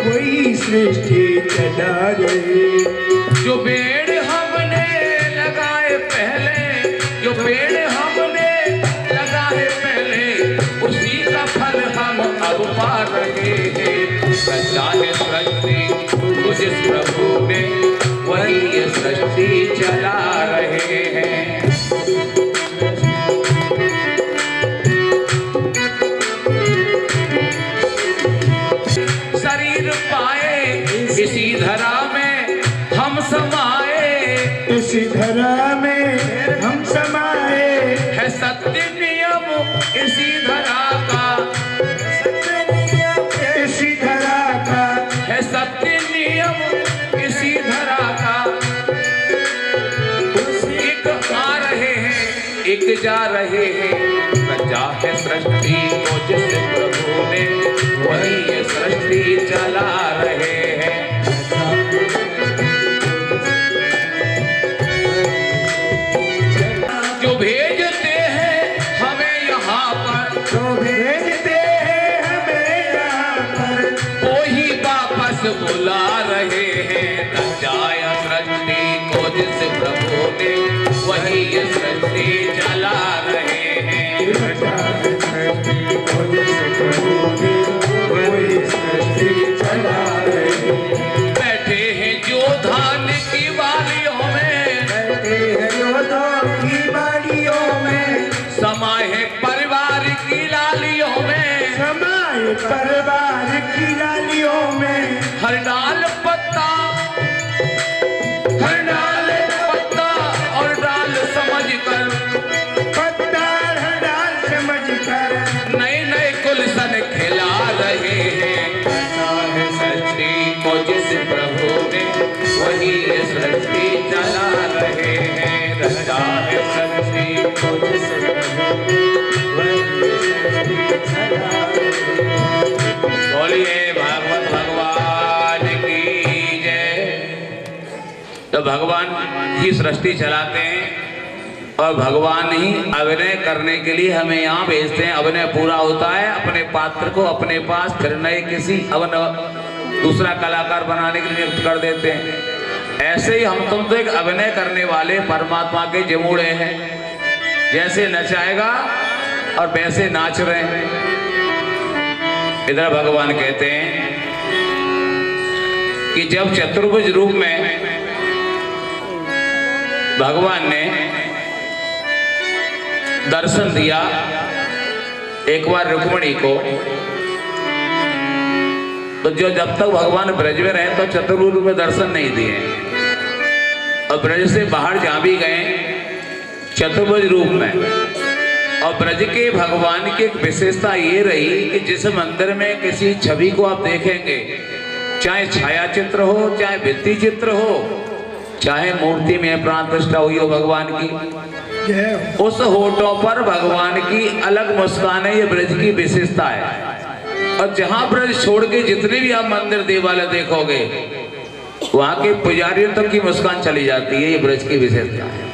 वही सृष्टि चला रहे। जो पेड़ हमने लगाए पहले, जो पेड़ हमने लगाए पहले, उसी का फल हम अब पा रहे हैं। सच्चा है सृष्टि को जिस प्रभु ने, वही ये सृष्टि चला रहे हैं। शरीर पाए इसी धरा में हम समाए, इसी धरा में हम समाए। है सत्य नियम इसी धरा का, इसी धरा का है सत्य नियम इसी धरा का। एक आ रहे हैं एक जा रहे हैं। रचा है सृष्टि को जिस प्रभु ने, वही ये सृष्टि चला रहे हैं। जो भेजते हैं हमें यहाँ पर, जो भेजते हैं हमें यहाँ पर, वो ही वापस बुला रहे हैं। रचाया सृष्टि को जिस प्रभु ने, वही ये सृष्टि चला रहे हैं। रचा है सृष्टि को जिस प्रभु ने, वही सृष्टि चला रहे हैं। बैठे हैं जो धान की बालियों में, बैठे हैं योद्धों की बालियों में, समाए हैं परिवार की लालियों में, समाए परिवार की लालियों में। हर डाल पत्ता, हर डाल पत्ता और डाल समझ कर, पत्ता हर डाल समझ कर, नए नए गुलशन खिला रहे हैं। रचा है सृष्टि को जिस प्रभु ने, वही ये सृष्टि चला रहे हैं। रचा है सृष्टि को जिस प्रभु ने, वही ये सृष्टि चला रहे हैं। बोलिए भागवत भगवान की जय। तो भगवान ही सृष्टि चलाते हैं और भगवान ही अभिनय करने के लिए हमें यहाँ भेजते हैं। अभिनय पूरा होता है, अपने पात्र को अपने पास फिर नए किसी दूसरा कलाकार बनाने के लिए नियुक्त कर देते हैं। ऐसे ही हम तुम तो एक अभिनय करने वाले परमात्मा के जमुड़े हैं। जैसे नचाएगा और वैसे नाच रहे हैं। इधर भगवान कहते हैं कि जब चतुर्भुज रूप में भगवान ने दर्शन दिया एक बार रुक्मिणी को, तो जो जब तक भगवान ब्रज में रहे तो चतुर्भुज रूप में दर्शन नहीं दिए, और ब्रज से बाहर जा भी गए चतुर्भुज रूप में। और ब्रज के भगवान की एक विशेषता ये रही कि जिस मंदिर में किसी छवि को आप देखेंगे, चाहे छाया चित्र हो, चाहे भित्ति चित्र हो, चाहे मूर्ति में प्राण प्रतिष्ठा हुई हो भगवान की, उस होठों पर भगवान की अलग मुस्कान है। ये ब्रज की विशेषता है। और जहां ब्रज छोड़ के जितने भी आप मंदिर देवालय देखोगे, वहां के पुजारियों तक की मुस्कान चली जाती है। ये ब्रज की विशेषता है।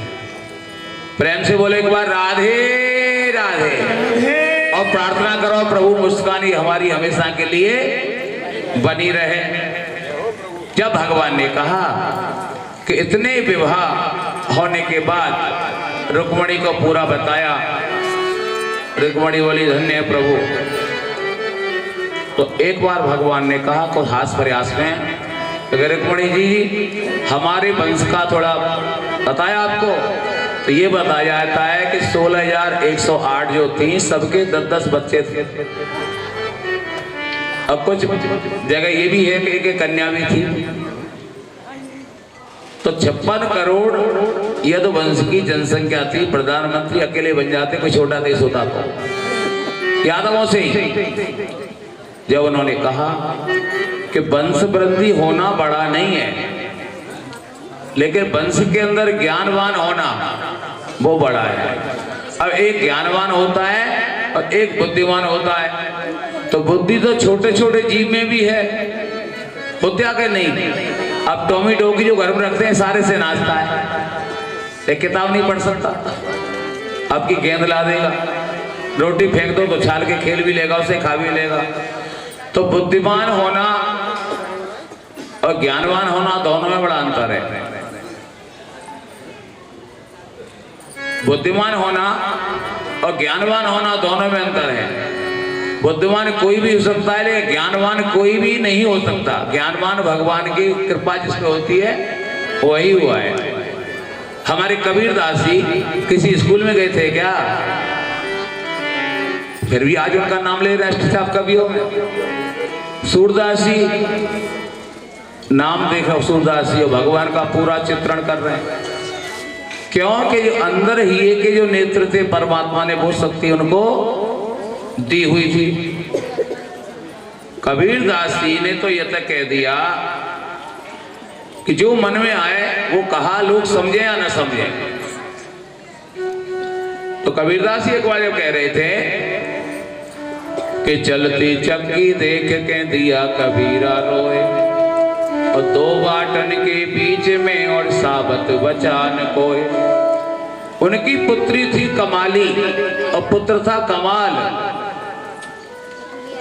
प्रेम से बोले एक बार राधे राधे, और प्रार्थना करो प्रभु मुस्कान ही हमारी हमेशा के लिए बनी रहे। जब भगवान ने कहा कि इतने विवाह होने के बाद रुक्मिणी को पूरा बताया, रुक्मिणी बोली धन्य है प्रभु। तो एक बार भगवान ने कहा कुछ हास प्रयास में, रुक्मिणी जी हमारे वंश का थोड़ा बताया आपको, तो ये बताया जाता है कि 16,108 जो थी सबके 10-10 बच्चे थे। अब कुछ जगह ये भी है कि एक कन्या भी थी। तो 56 करोड़ यदु वंश की जनसंख्या थी। प्रधानमंत्री अकेले बन जाते, कोई छोटा देश होता तो यादवों से ही। जब उन्होंने कहा कि वंश वृद्धि होना बड़ा नहीं है, लेकिन वंश के अंदर ज्ञानवान होना वो बड़ा है। अब एक ज्ञानवान होता है और एक बुद्धिमान होता है। तो बुद्धि तो छोटे छोटे जीव में भी है, होता के नहीं। अब टॉमी डॉगी जो घर में रखते हैं सारे से नाचता है, एक किताब नहीं पढ़ सकता, आपकी गेंद ला देगा, रोटी फेंक दो तो छाल के खेल भी लेगा, उसे खा भी लेगा। तो बुद्धिमान होना और ज्ञानवान होना, दोनों में बड़ा अंतर है। बुद्धिमान होना और ज्ञानवान होना, दोनों में अंतर है। बुद्धिमान कोई भी हो सकता है, लेकिन ज्ञानवान कोई भी नहीं हो सकता। ज्ञानवान भगवान की कृपा जिस पे होती है वही हुआ है। हमारे कबीरदास जी किसी स्कूल में गए थे क्या? फिर भी आज उनका नाम ले राष्ट्र साहब कवियों में। सूरदास जी, नाम देखा सूरदास जी, भगवान का पूरा चित्रण कर रहे हैं। क्योंकि जो अंदर ही के जो नेत्र थे, परमात्मा ने वो शक्ति उनको दी हुई थी। कबीरदास जी ने तो यह तक कह दिया कि जो मन में आए वो कहा, लोग समझे या न समझे। तो कबीरदास जी एक बार जब कह रहे थे कि चलती चक्की देख के दिया कबीरा रोए, और दो बाटन के बीच में और साबत बचान कोय। उनकी पुत्री थी कमाली और पुत्र था कमाल।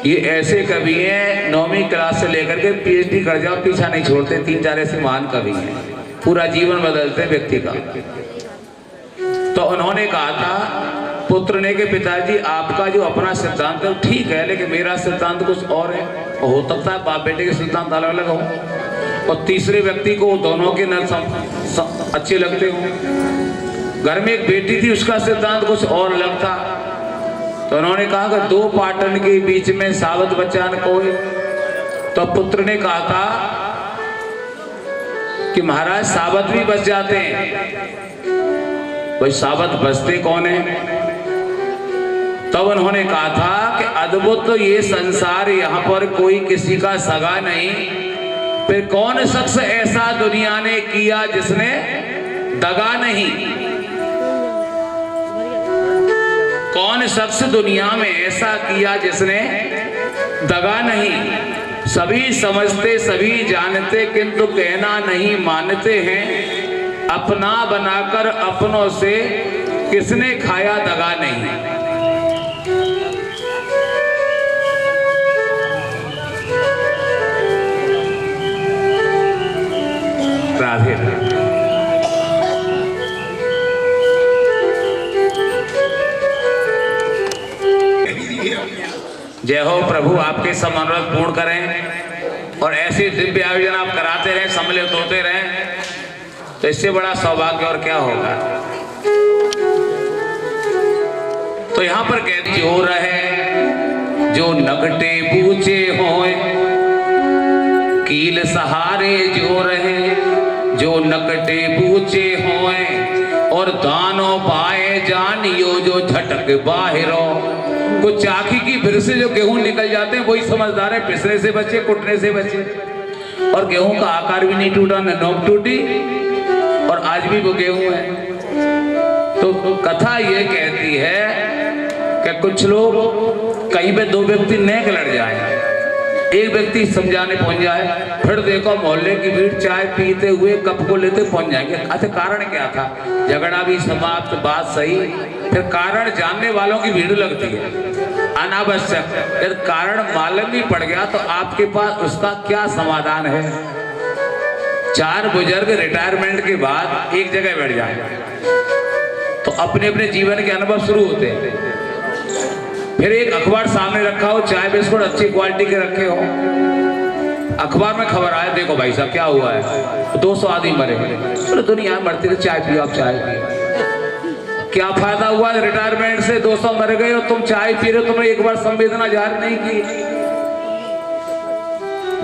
ये ऐसे कवि हैं, 9वीं क्लास से लेकर के PhD कर जाओ पीछा नहीं छोड़ते। 3-4 ऐसे महान कवि हैं, पूरा जीवन बदलते हैं व्यक्ति का। तो उन्होंने कहा था पुत्र ने कि पिताजी आपका जो अपना सिद्धांत है ठीक है, लेकिन मेरा सिद्धांत कुछ और है। हो सकता है बाप बेटे के सिद्धांत अलग अलग हो, और तीसरे व्यक्ति को दोनों के न अच्छे लगते हो। घर में एक बेटी थी, उसका सिद्धांत कुछ और अलग था। तो उन्होंने कहा कि दो पाटन के बीच में सावत बचान कोई। तो पुत्र ने कहा था कि महाराज सावत भी बच जाते हैं। भाई सावत बचते कौन है? तब उन्होंने कहा था कि अद्भुत तो ये संसार, यहाँ पर कोई किसी का सगा नहीं। फिर कौन शख्स ऐसा दुनिया ने किया जिसने दगा नहीं? कौन शख्स दुनिया में ऐसा किया जिसने दगा नहीं? सभी समझते सभी जानते, किंतु कहना नहीं मानते हैं। अपना बनाकर अपनों से किसने खाया दगा नहीं? राधे जय हो प्रभु, आपके सब मनोरथ पूर्ण करें और ऐसे दिव्य आयोजन आप कराते रहें, सम्मिलित होते रहें, तो इससे बड़ा सौभाग्य और क्या होगा। तो यहाँ पर कहते जो रहे जो नगटे पूछे होए, कील सहारे जो रहे जो नकटे पूछे होए, और दानो पाए जानियो जो झटक बाहरो। कुछ चाकी की फिर से जो गेहूं निकल जाते हैं वही समझदार है, पिसने से बचे, कुटने से बचे। और गेहूं का आकार भी नहीं टूटा, न नोक टूटी, और आज भी वो गेहूं है। तो कथा ये कहती है कि कुछ लोग कहीं पे दो व्यक्ति नेक लड़ जाए, एक व्यक्ति समझाने पहुंच जाए, फिर देखो मोहल्ले की भीड़ चाय पीते हुए कप को लेते पहुंच जाएंगे। अच्छा कारण क्या था? झगड़ा भी समाप्त, बात सही। फिर कारण जानने वालों की भीड़ लगती है अनावश्यक। यदि कारण मालूम भी पड़ गया तो आपके पास उसका क्या समाधान है? 4 बुजुर्ग रिटायरमेंट के बाद एक जगह बैठ जाए तो अपने अपने जीवन के अनुभव शुरू होते हैं। फिर एक अखबार सामने रखा हो, चाय बिस्कुट अच्छी क्वालिटी के रखे हो, अखबार में खबर आए, देखो भाई साहब क्या हुआ है, 200 आदमी मरे। बोले दुनिया मरती है, चाय पियो, आप चाय पियो। क्या फायदा हुआ रिटायरमेंट से? 200 मर गए और तुम चाय पी रहे हो, तुमने एक बार संवेदना जाहिर नहीं की।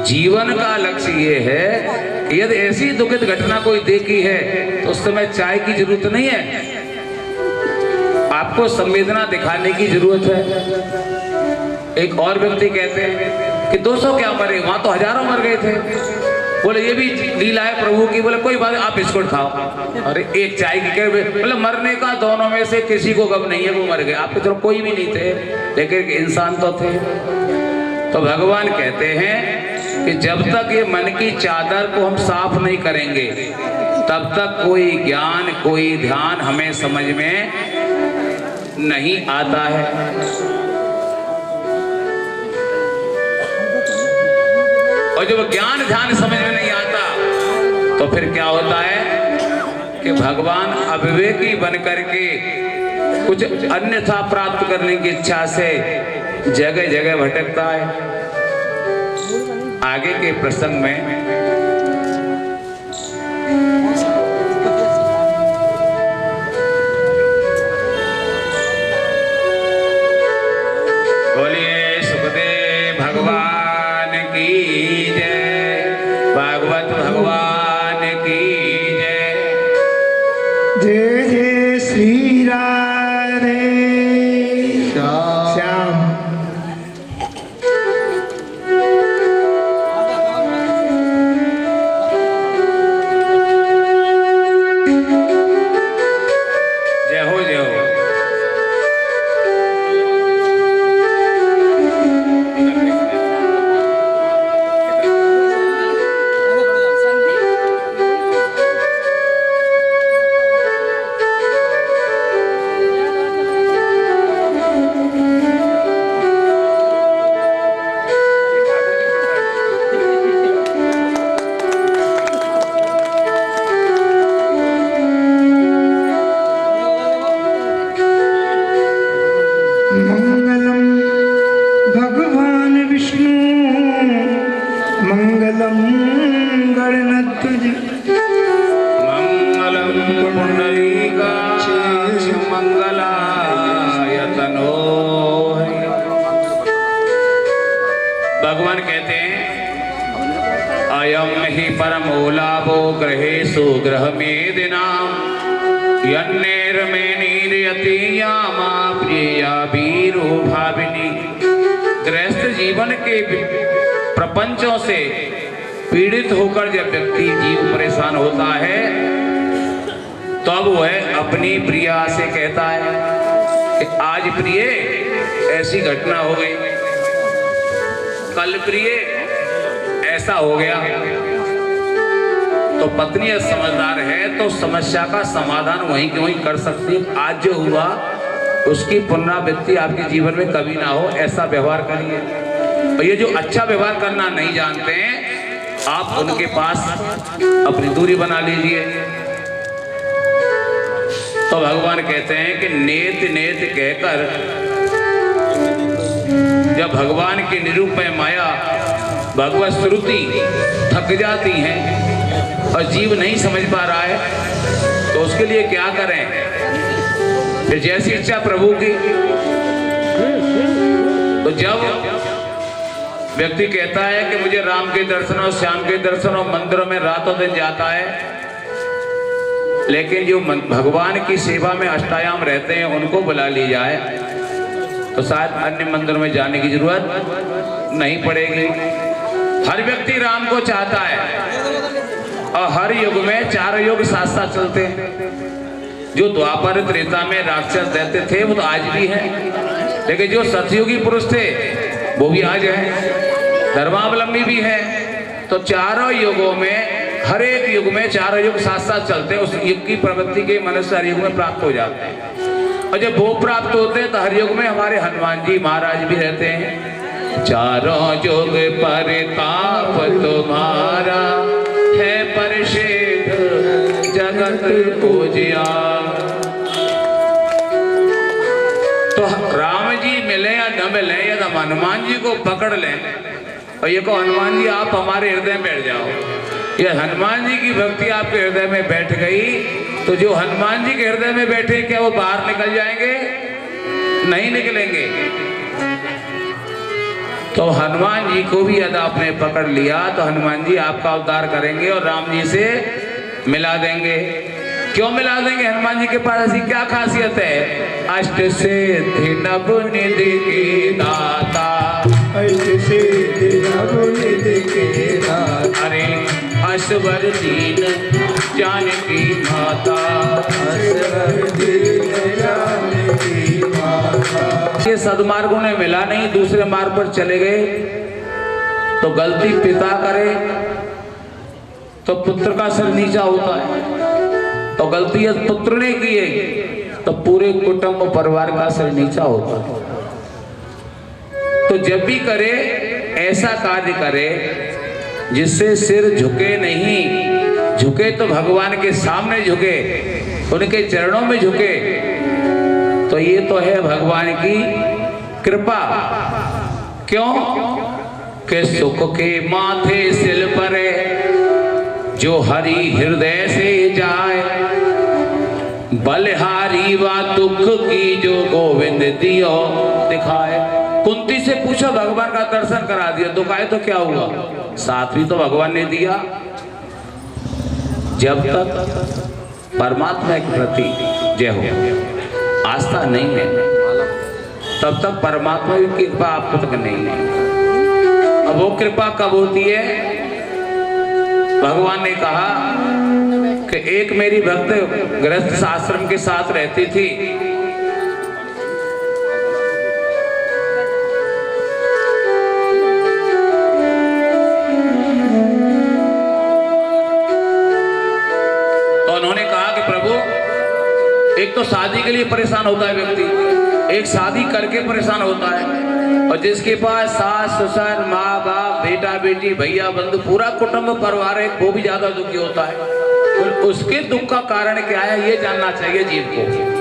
जीवन का लक्ष्य ये है, यदि ऐसी दुखद घटना कोई देखी है तो उस समय चाय की जरूरत नहीं है, आपको संवेदना दिखाने की जरूरत है। एक और व्यक्ति कहते हैं कि 200 क्या मरे, वहां तो हजारों मर गए थे। बोले ये भी लीला है प्रभु की। बोले कोई बात, आप बिस्कुट खाओ। अरे एक चाय की कह, बोले मरने का दोनों में से किसी को गम नहीं है, वो मर गए। आपके तरफ कोई भी नहीं थे, लेकिन इंसान तो थे। तो भगवान कहते हैं कि जब तक ये मन की चादर को हम साफ नहीं करेंगे, तब तक कोई ज्ञान, कोई ध्यान हमें समझ में नहीं आता है। और जब ज्ञान ध्यान समझ में नहीं आता तो फिर क्या होता है कि भगवान अविवेकी बन करके कुछ अन्यथा प्राप्त करने की इच्छा से जगह जगह भटकता है। आगे के प्रसंग में बोलिए सुखदेव भगवान की जय, भागवत भगवान की जय। जय जय श्री राधे श्याम। जय हो जय हो। मंगलम भगवान विष्णु मंगलम गणनाथ मंगलम पुंडरीकाक्ष मंगलाय तनोहरि। भगवान कहते हैं अयम हि परमो लाभो ग्रहेषु ग्रहमेदिनाम यन्नेरमेनीर्यति यामा प्रिया वीरो भाविनी। गृहस्थ जीवन के प्रपंचों से पीड़ित होकर जब व्यक्ति जीव परेशान होता है तब वह अपनी प्रिया से कहता है कि आज प्रिय ऐसी घटना हो गई, कल प्रिय ऐसा हो गया। तो पत्नी समझदार है तो समस्या का समाधान वहीं के वहीं कर सकती है। आज जो हुआ उसकी पुनरावृत्ति आपके जीवन में कभी ना हो, ऐसा व्यवहार करिए। और ये जो अच्छा व्यवहार करना नहीं जानते हैं आप उनके पास अपनी दूरी बना लीजिए। तो भगवान कहते हैं कि नेत नेत कहकर जब भगवान की निरूपमय माया भगवत श्रुति थक जाती है और जीव नहीं समझ पा रहा है तो उसके लिए क्या करें? फिर जैसी इच्छा प्रभु की। तो जब व्यक्ति कहता है कि मुझे राम के दर्शन और श्याम के दर्शन और मंदिरों में रातों दिन जाता है, लेकिन जो भगवान की सेवा में अष्टायाम रहते हैं उनको बुला ली जाए तो शायद अन्य मंदिरों में जाने की जरूरत नहीं पड़ेगी। हर व्यक्ति राम को चाहता है और हर युग में चारों युग साथ साथ चलते हैं। जो द्वापर त्रेता में राक्षस दैत्य थे वो तो आज भी हैं, लेकिन जो सतयुगी पुरुष थे वो भी आज हैं, धर्मावलंबी भी हैं। तो चारों युगों में हर एक युग में चारों युग साथ साथ चलते हैं। उस युग की प्रवृत्ति के मनुष्य हर युग में प्राप्त हो जाते हैं और जब वो प्राप्त होते हैं तो हर युग में हमारे हनुमान जी महाराज भी रहते हैं। चारों युग परिताप तुम्हारा है परिषेध जगत पूजिया। तो राम जी मिले या न मिले यदि हम हनुमान जी को पकड़ लें और ये को हनुमान जी आप हमारे हृदय में बैठ जाओ, ये हनुमान जी की भक्ति आपके हृदय में बैठ गई तो जो हनुमान जी के हृदय में बैठे क्या वो बाहर निकल जाएंगे? नहीं निकलेंगे। तो हनुमान जी को भी यदि आपने पकड़ लिया तो हनुमान जी आपका उद्धार करेंगे और राम जी से मिला देंगे। क्यों मिला देंगे? हनुमान जी के पास ऐसी क्या खासियत है? अष्ट सिद्धि नव निधि के दाता, अष्ट सिद्धि नव निधि के दाता, अरे असवर दीन जानकी माता, असवर दीन जानकी माता। ये सदमार्गों ने मिला नहीं, दूसरे मार्ग पर चले गए तो गलती पिता करे तो पुत्र का सिर नीचा होता है, तो गलती यदि पुत्र ने की है तो पूरे कुटुंब परिवार का सिर नीचा होता है। तो जब भी करे ऐसा कार्य करे जिससे सिर झुके नहीं, झुके तो भगवान के सामने झुके, उनके चरणों में झुके, तो ये तो है भगवान की कृपा। क्यों कि सुख के माथे सिल परे, जो हरि हृदय से जाए, बलिहारी व दुख की जो गोविंद दियो दिखाए। कुंती से पूछा, भगवान का दर्शन करा दिया, दुखाए तो क्या हुआ, साथ भी तो भगवान ने दिया। जब तक परमात्मा के प्रति जय हो आस्था नहीं है, तब तक परमात्मा की कृपा आपको तक नहीं है। अब वो कृपा कब होती है? भगवान ने कहा कि एक मेरी भक्त गृहस्थ आश्रम के साथ रहती थी, तो उन्होंने कहा कि प्रभु, एक तो शादी के लिए परेशान होता है व्यक्ति, एक शादी करके परेशान होता है, और जिसके पास सास ससुर माँ बाप बेटा बेटी भैया बंधु पूरा कुटुंब परिवार है, वो भी ज्यादा दुखी होता है। और उसके दुख का कारण क्या है, ये जानना चाहिए जीव को।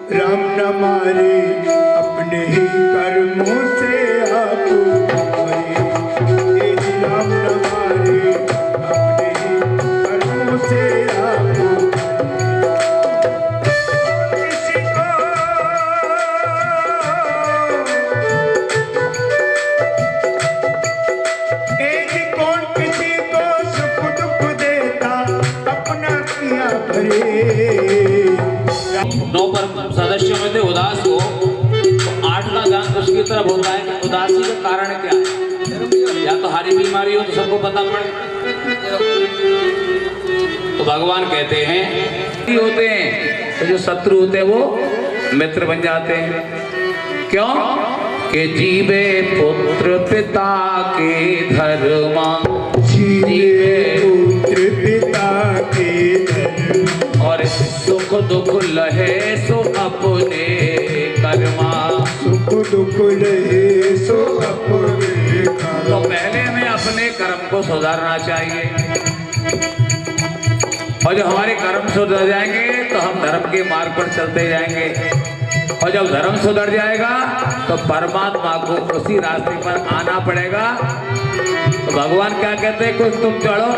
राम न मारे अपने ही कर्मों से आप मरे, राम न मारे अपने ही कर्मों से आप किसी को कौन किसी को सुख दुख देता, अपना किया भरे। 9 सदस्यों में थे उदास हो, तो 8 का ध्यान उसकी तरफ होता है कि उदासी का कारण क्या है, या तो हारी बीमारी हो तो सबको पता पड़े। तो भगवान कहते हैं होते हैं तो जो शत्रु होते हैं वो मित्र बन जाते हैं। क्यों कि जीवे पुत्र पिता के धर्मा, जीवे पुत्र पिता के धर्म, और सुख दुख लहे सो अपने कर्मा, सुख दुख लहे सो अपने कर्म। तो पहले हमें अपने कर्म को सुधारना चाहिए, और जब हमारे कर्म सुधर जाएंगे तो हम धर्म के मार्ग पर चलते जाएंगे, और जब धर्म सुधर जाएगा तो परमात्मा को उसी रास्ते पर आना पड़ेगा। तो भगवान क्या कहते हैं, कुछ तुम चढ़ो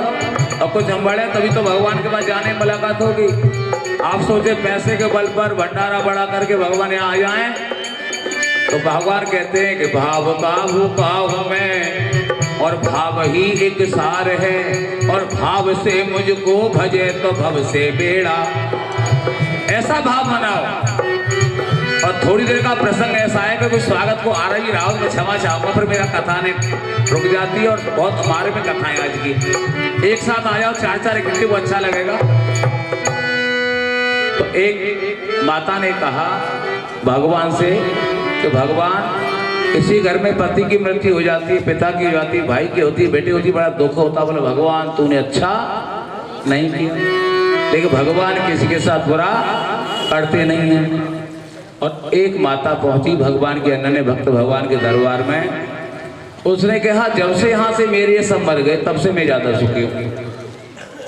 और कुछ हम बढ़े, तभी तो भगवान के पास जाने में मुलाकात होगी। आप सोचे पैसे के बल पर भंडारा बड़ा करके भगवान यहाँ आ जाएं, तो भगवान कहते हैं कि भाव का भूखा हूं मैं, और भाव ही एक सार है, और भाव से मुझको भजे तो भव से बेड़ा। ऐसा भाव बनाओ। और थोड़ी देर का प्रसंग ऐसा है कि कोई स्वागत को आ रही राहुल में क्षमा चाहूंगा, फिर मेरा कथा ने रुक जाती है, और बहुत हमारे में कथाएं आज की एक साथ आ जाओ 4-4 इकट्ठे, वो अच्छा लगेगा। तो एक माता ने कहा भगवान से कि भगवान, किसी घर में पति की मृत्यु हो जाती है, पिता की हो जाती है, भाई की होती है, बेटी होती है, बड़ा दुख होता है। बोले भगवान तूने अच्छा नहीं किया, लेकिन भगवान किसी के साथ बुरा करते नहीं है। और एक माता पहुंची भगवान के अनन्य भक्त भगवान के दरबार में, उसने कहा जब से यहाँ से मेरे ये सब मर गए तब से मैं ज्यादा सुखी हूँ,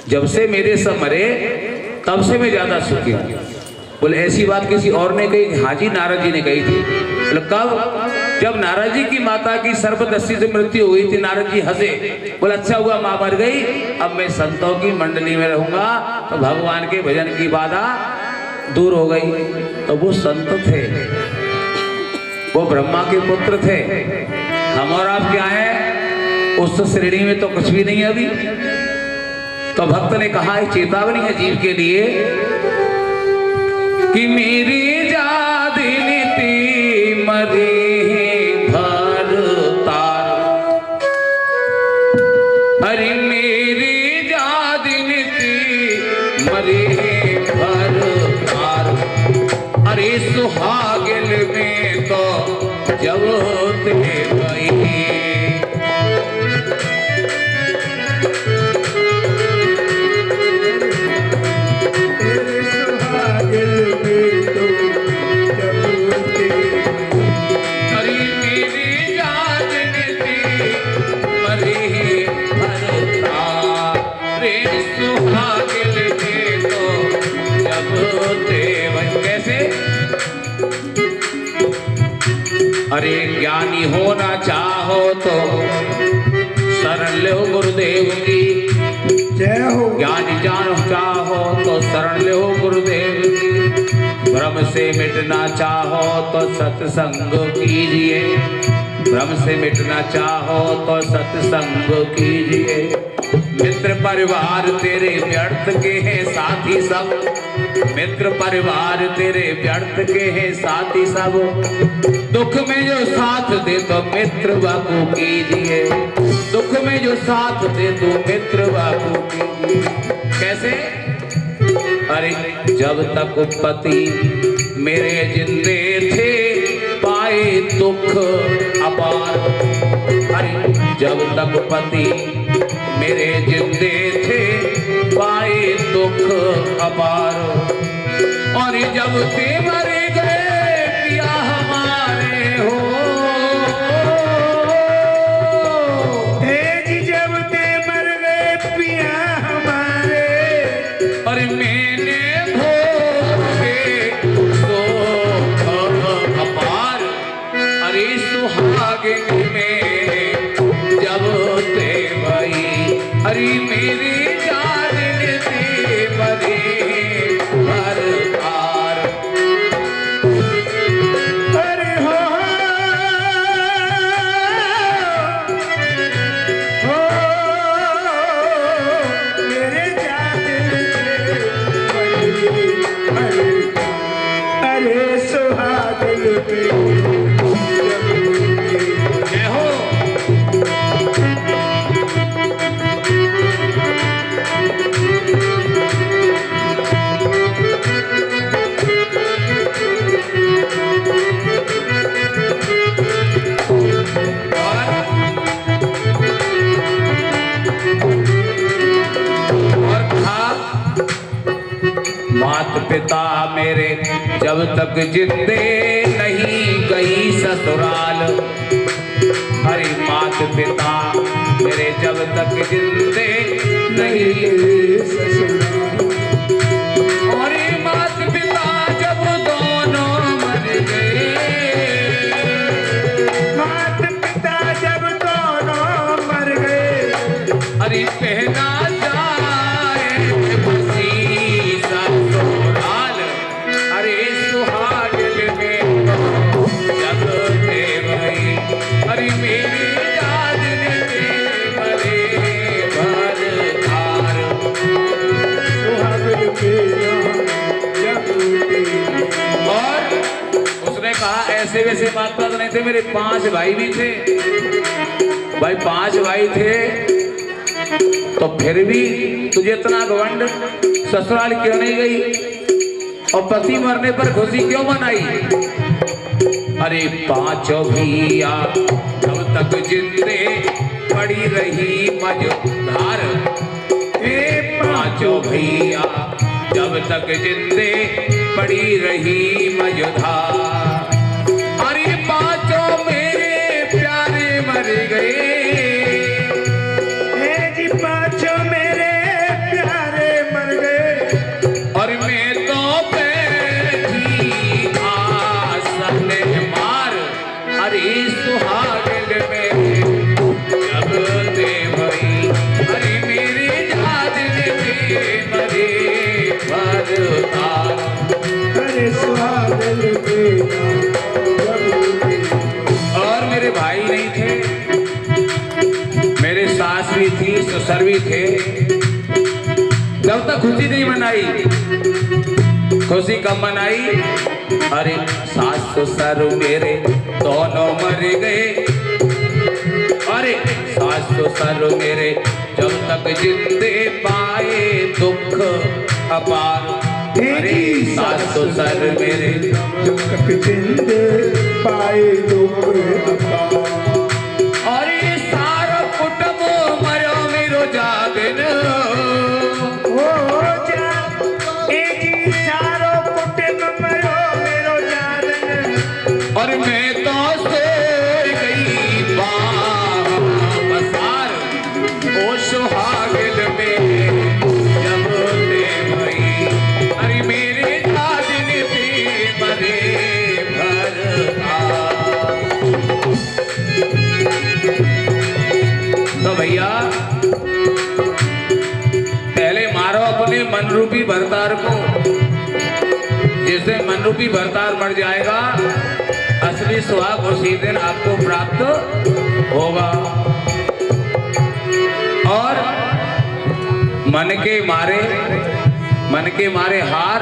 जब से मेरे सब मरे तब से मैं ज्यादा सुखी हूँ। बोले ऐसी बात किसी और ने कही? हाँ जी, नारद जी ने कही थी। बोले कब? जब नारद जी की माता की सर्पदस्ती से मृत्यु हुई थी, नारद जी हंसे, बोले अच्छा हुआ माँ मर गई, अब मैं संतों की मंडली में रहूंगा, तो भगवान के भजन की बाधा दूर हो गई। तो वो संत थे, वो ब्रह्मा के पुत्र थे। हम और आप क्या है? उस श्रेणी में तो कुछ भी नहीं अभी। तो भक्त ने कहा एक चेतावनी है जीव के लिए कि मेरी जादी नीति मरे भर तार। अरे मेरी जादिन थी मरे भर तार। अरे सुहागिल में तो जब ते गई। अरे ज्ञानी होना चाहो तो शरण लो गुरुदेव की जय हो। ज्ञानी जानो चाहो तो शरण लो गुरुदेव की। भ्रम से मिटना चाहो तो सत्संग कीजिए। भ्रम से मिटना चाहो तो सत्संग कीजिए। मित्र परिवार तेरे व्यर्थ के हैं साथी सब। मित्र परिवार तेरे व्यर्थ के हैं साथी सब। दुख में जो साथ दे तो मित्र बापू कीजिए। दुख में जो साथ दे तो मित्र बापू कीजिए। कैसे? अरे जब तक पति मेरे जिंदे थे पाए दुख अपार। अरे जब तक पति मेरे जिंदे थे पाए दुख अपार। और जब ते मरे गए पिया हमारे हो। हे जी जब ते मर गए पिया हमारे। और मैंने भोगे तो अपार। अरे सुहागिन में जब ते भई। अरे मेरी जान से मरे भर तार। अरे हो मेरे जादिल अरे सुहागिल पे जय हो। मात पिता मेरे जब तक जिंदे नहीं गई ससुराल। हरी मात पिता मेरे जब तक जिंदे नहीं गई ससुराल। और मात पिता जब दोनों मर गए। मात पिता जब दोनों मर गए। अरे पहना ऐसे वैसे बात तो नहीं थे। मेरे 5 भाई भी थे भाई। 5 भाई थे तो फिर भी तुझे इतना घमंड। ससुराल क्यों नहीं गई? और पति मरने पर खुशी क्यों मनाई? अरे 5 भैया जब तक जिंदे पड़ी रही मझधार। 5 भैया जब तक जिंदे पड़ी रही मझधार। अरे 5 मेरे प्यारे मर गए। हे जी 5 मेरे प्यारे मर गए। और मैं तो बैठी आसन मार। अरे सुहागिन में जब ते भई। अरे मेरी जादिन थी मरे भर तार। अरे सुहागिन पे भाई नहीं थे। मेरे सास भी थी ससुर भी थे। जब तक खुशी नहीं मनाई खुशी कब मनाई? अरे सास ससुर मेरे दोनों मर गए, अरे सास ससुर मेरे जब तक जिंदे पाए दुख अपार। अरे सास ससुर मेरे जब तक जिंदे पाए दुख अपार। अरे सारा कुटुंब मरो मेरो जागन, और मैं तो सो गई बसार ओ सुहागन में जब ते भई। अरे मेरे साजन पे मरे भरता। तो भैया पहले मारो अपने मन रूपी भरतार को, जिससे मन रूपी भरतार मर जाएगा असली सुहाग उसी दिन आपको प्राप्त होगा। और मन के मारे हार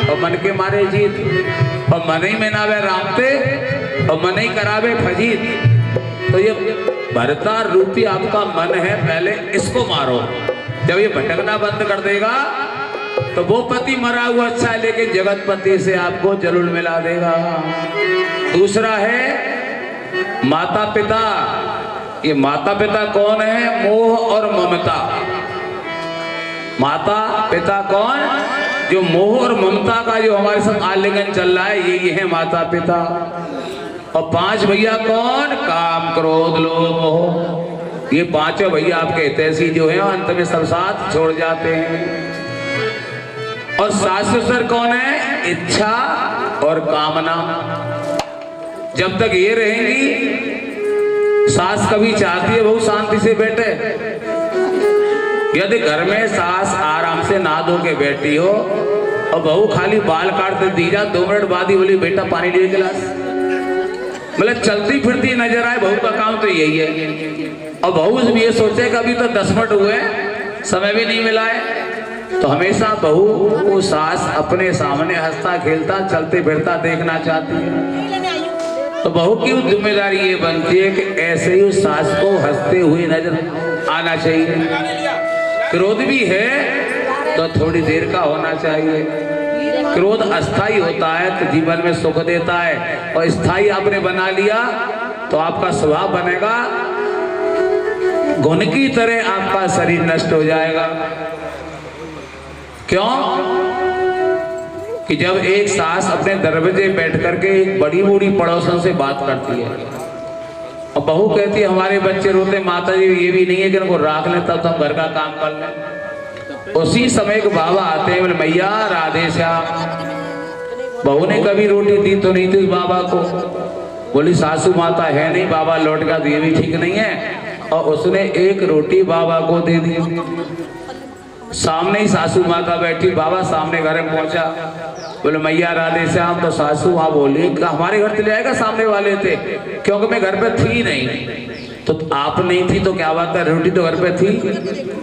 और मन के मारे जीत, और मन ही में नावे रामते और मन ही करावे फजीत। तो ये भरतार रूपी आपका मन है, पहले इसको मारो। जब ये भटकना बंद कर देगा तो वो पति मरा हुआ अच्छा है, लेकिन जगत पति से आपको जरूर मिला देगा। दूसरा है माता पिता। ये माता पिता कौन है? मोह और ममता। माता पिता कौन? जो मोह और ममता का जो हमारे साथ आलिंगन चल रहा है, ये है माता पिता। और 5 भैया कौन? काम क्रोध लोभ मोह। ये 5 भैया आपके हितैषी जो है अंत में सब साथ छोड़ जाते हैं। और सास ससुर कौन है? इच्छा और कामना। जब तक ये रहेंगी, सास कभी चाहती है बहू शांति से बैठे। यदि घर में सास आराम से नहा धो के बैठी हो और बहू खाली बाल काटते दी जा, 2 मिनट बाद ही बोली बेटा पानी लिए गिलास, मतलब चलती फिरती नजर आए, बहू का काम तो यही है। और बहू ये सोचे कि अभी तो 10 मिनट हुए, समय भी नहीं मिला है, तो हमेशा बहू को सास अपने सामने हंसता खेलता चलते फिरता देखना चाहती है। तो बहू की जिम्मेदारी ये बनती है कि ऐसे ही उस सास को हंसते हुए नजर आना चाहिए। क्रोध भी है तो थोड़ी देर का होना चाहिए। क्रोध अस्थाई होता है तो जीवन में सुख देता है, और स्थाई आपने बना लिया तो आपका स्वभाव बनेगा घुन की तरह, आपका शरीर नष्ट हो जाएगा। क्यों? कि जब एक सास अपने दरवाजे बैठ करके एक बड़ी बूढ़ी पड़ोसन से बात करती है और बहू कहती है हमारे बच्चे रोते, माता जी ये भी नहीं है कि उनको राख लें तब तो हम घर का काम कर लें। उसी समय के बाबा आते हैं, बोले मैया राधे श्याम। बहू ने कभी रोटी दी तो नहीं थी बाबा को, बोली सासू माता है नहीं, बाबा लौट का, ये भी ठीक नहीं है। और उसने एक रोटी बाबा को दे दी। सामने ही सासू माता बैठी, बाबा सामने घर में पहुंचा, बोले मैया राधे श्याम। तो सासू वहां बोली हमारे घर चले आएगा, सामने वाले थे, क्योंकि मैं घर पे थी नहीं। तो आप नहीं थी तो क्या बात है, रोटी तो घर पे थी।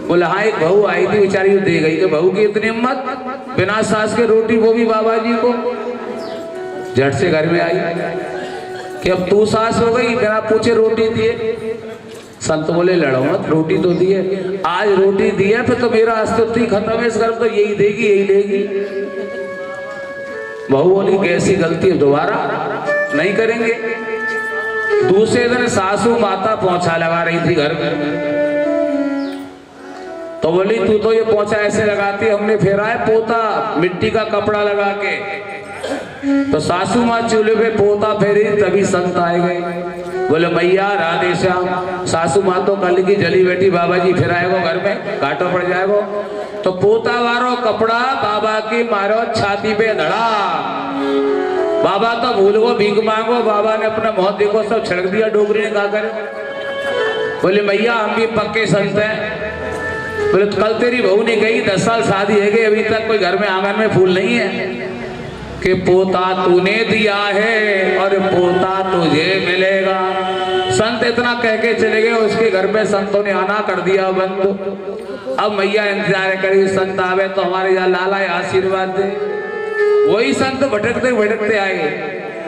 बोले हाँ एक बहू आई थी बेचारी दे गई। तो बहू की इतनी हिम्मत, बिना सास के रोटी, वो भी बाबा जी को। झट से घर में आई कि अब तू सास हो गई, बिना पूछे रोटी दिए। संत बोले लड़ो मत, रोटी तो दी है, आज रोटी दी है फिर तो मेरा अस्तित्व ही खत्म है, इस घर तो यही देगी यही लेगी। बहू बोली कैसी गलती है, दोबारा नहीं करेंगे। दूसरे दिन सासू माता पोंछा लगा रही थी घर में, तो बोली तू तो ये पोंछा ऐसे लगाती है, हमने फेरा है पोता मिट्टी का कपड़ा लगा के। तो सासू माँ चूल्हे पे पोता फेरी, तभी संत आए गए। बोले मैया राधे श्याम। सासू माँ तो कल की जली बैठी, बाबा जी फिर आएगो घर में, घाटो पड़ जाएगो। तो पोता वारो कपड़ा बाबा की मारो छाती पे धड़ा। बाबा तो भूल गो, भीख मांगो। बाबा ने अपना मुंह देखो सब छिड़क दिया, डोगरी ने कहा करे। बोले मैया हम भी पक्के संत हैं। बोले कल तेरी बहू ने गई 10 साल शादी है गई, अभी तक कोई घर में आंगन में फूल नहीं है। कि पोता तूने दिया है और पोता तुझे मिलेगा। संत इतना कह के चले गए, उसके घर में संतों ने आना कर दिया बंद। अब मैया इंतजार करी संत आवे तो हमारे यहाँ लाला आशीर्वाद दे। वही संत भटकते भटकते आए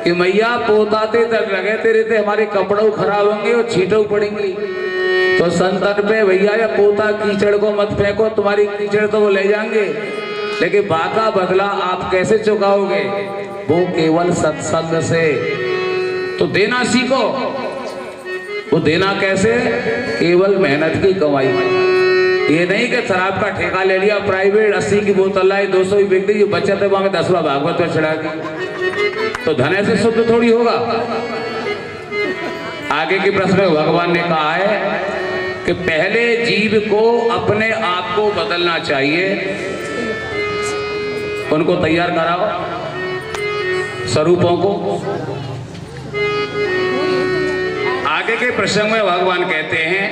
कि मैया पोताते तक लगे तेरे ते हमारे कपड़ों खराब होंगे और छींटों पड़ेंगी। तो संतन पे भैया या पोता कीचड़ को मत फेंको, तुम्हारी कीचड़ तो वो ले जाएंगे, लेकिन बाका बदला आप कैसे चुकाओगे? वो केवल सत्संग से। तो देना सीखो। वो देना कैसे? केवल मेहनत की कमाई। ये नहीं कि शराब का ठेका ले लिया प्राइवेट, 80 की बोतल लाई, 200 ही बिक दी, बचत है वहां 10वां भागवत में चढ़ा दी, तो धन ऐसे शुद्ध थोड़ी होगा। आगे के प्रश्न में भगवान ने कहा है कि पहले जीव को अपने आप को बदलना चाहिए, उनको तैयार कराओ स्वरूपों को। आगे के प्रसंग में भगवान कहते हैं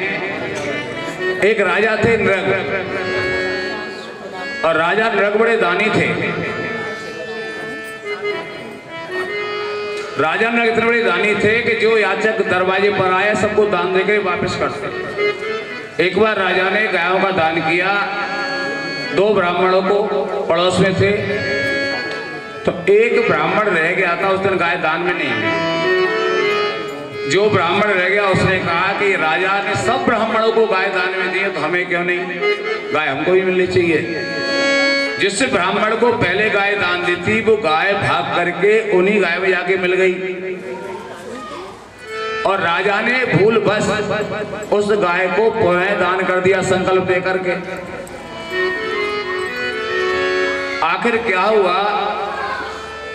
एक राजा थे नृग, और राजा नृग बड़े दानी थे। राजा नृग इतने बड़े दानी थे कि जो याचक दरवाजे पर आया सबको दान देकर वापस करते। एक बार राजा ने गायों का दान किया, 2 ब्राह्मणों को पड़ोस में थे, तो एक ब्राह्मण रह गया था, उस दिन गाय दान में नहीं ली। जो ब्राह्मण रह गया उसने कहा कि राजा ने सब ब्राह्मणों को गाय दान में दी, तो हमें क्यों नहीं? गाय हमको भी मिलनी चाहिए। जिस ब्राह्मण को पहले गाय दान दी थी वो गाय भाग करके उन्हीं गाय में जाके मिल गई, और राजा ने भूल बस उस गाय को पुनः दान कर दिया संकल्प दे करके। आखिर क्या हुआ?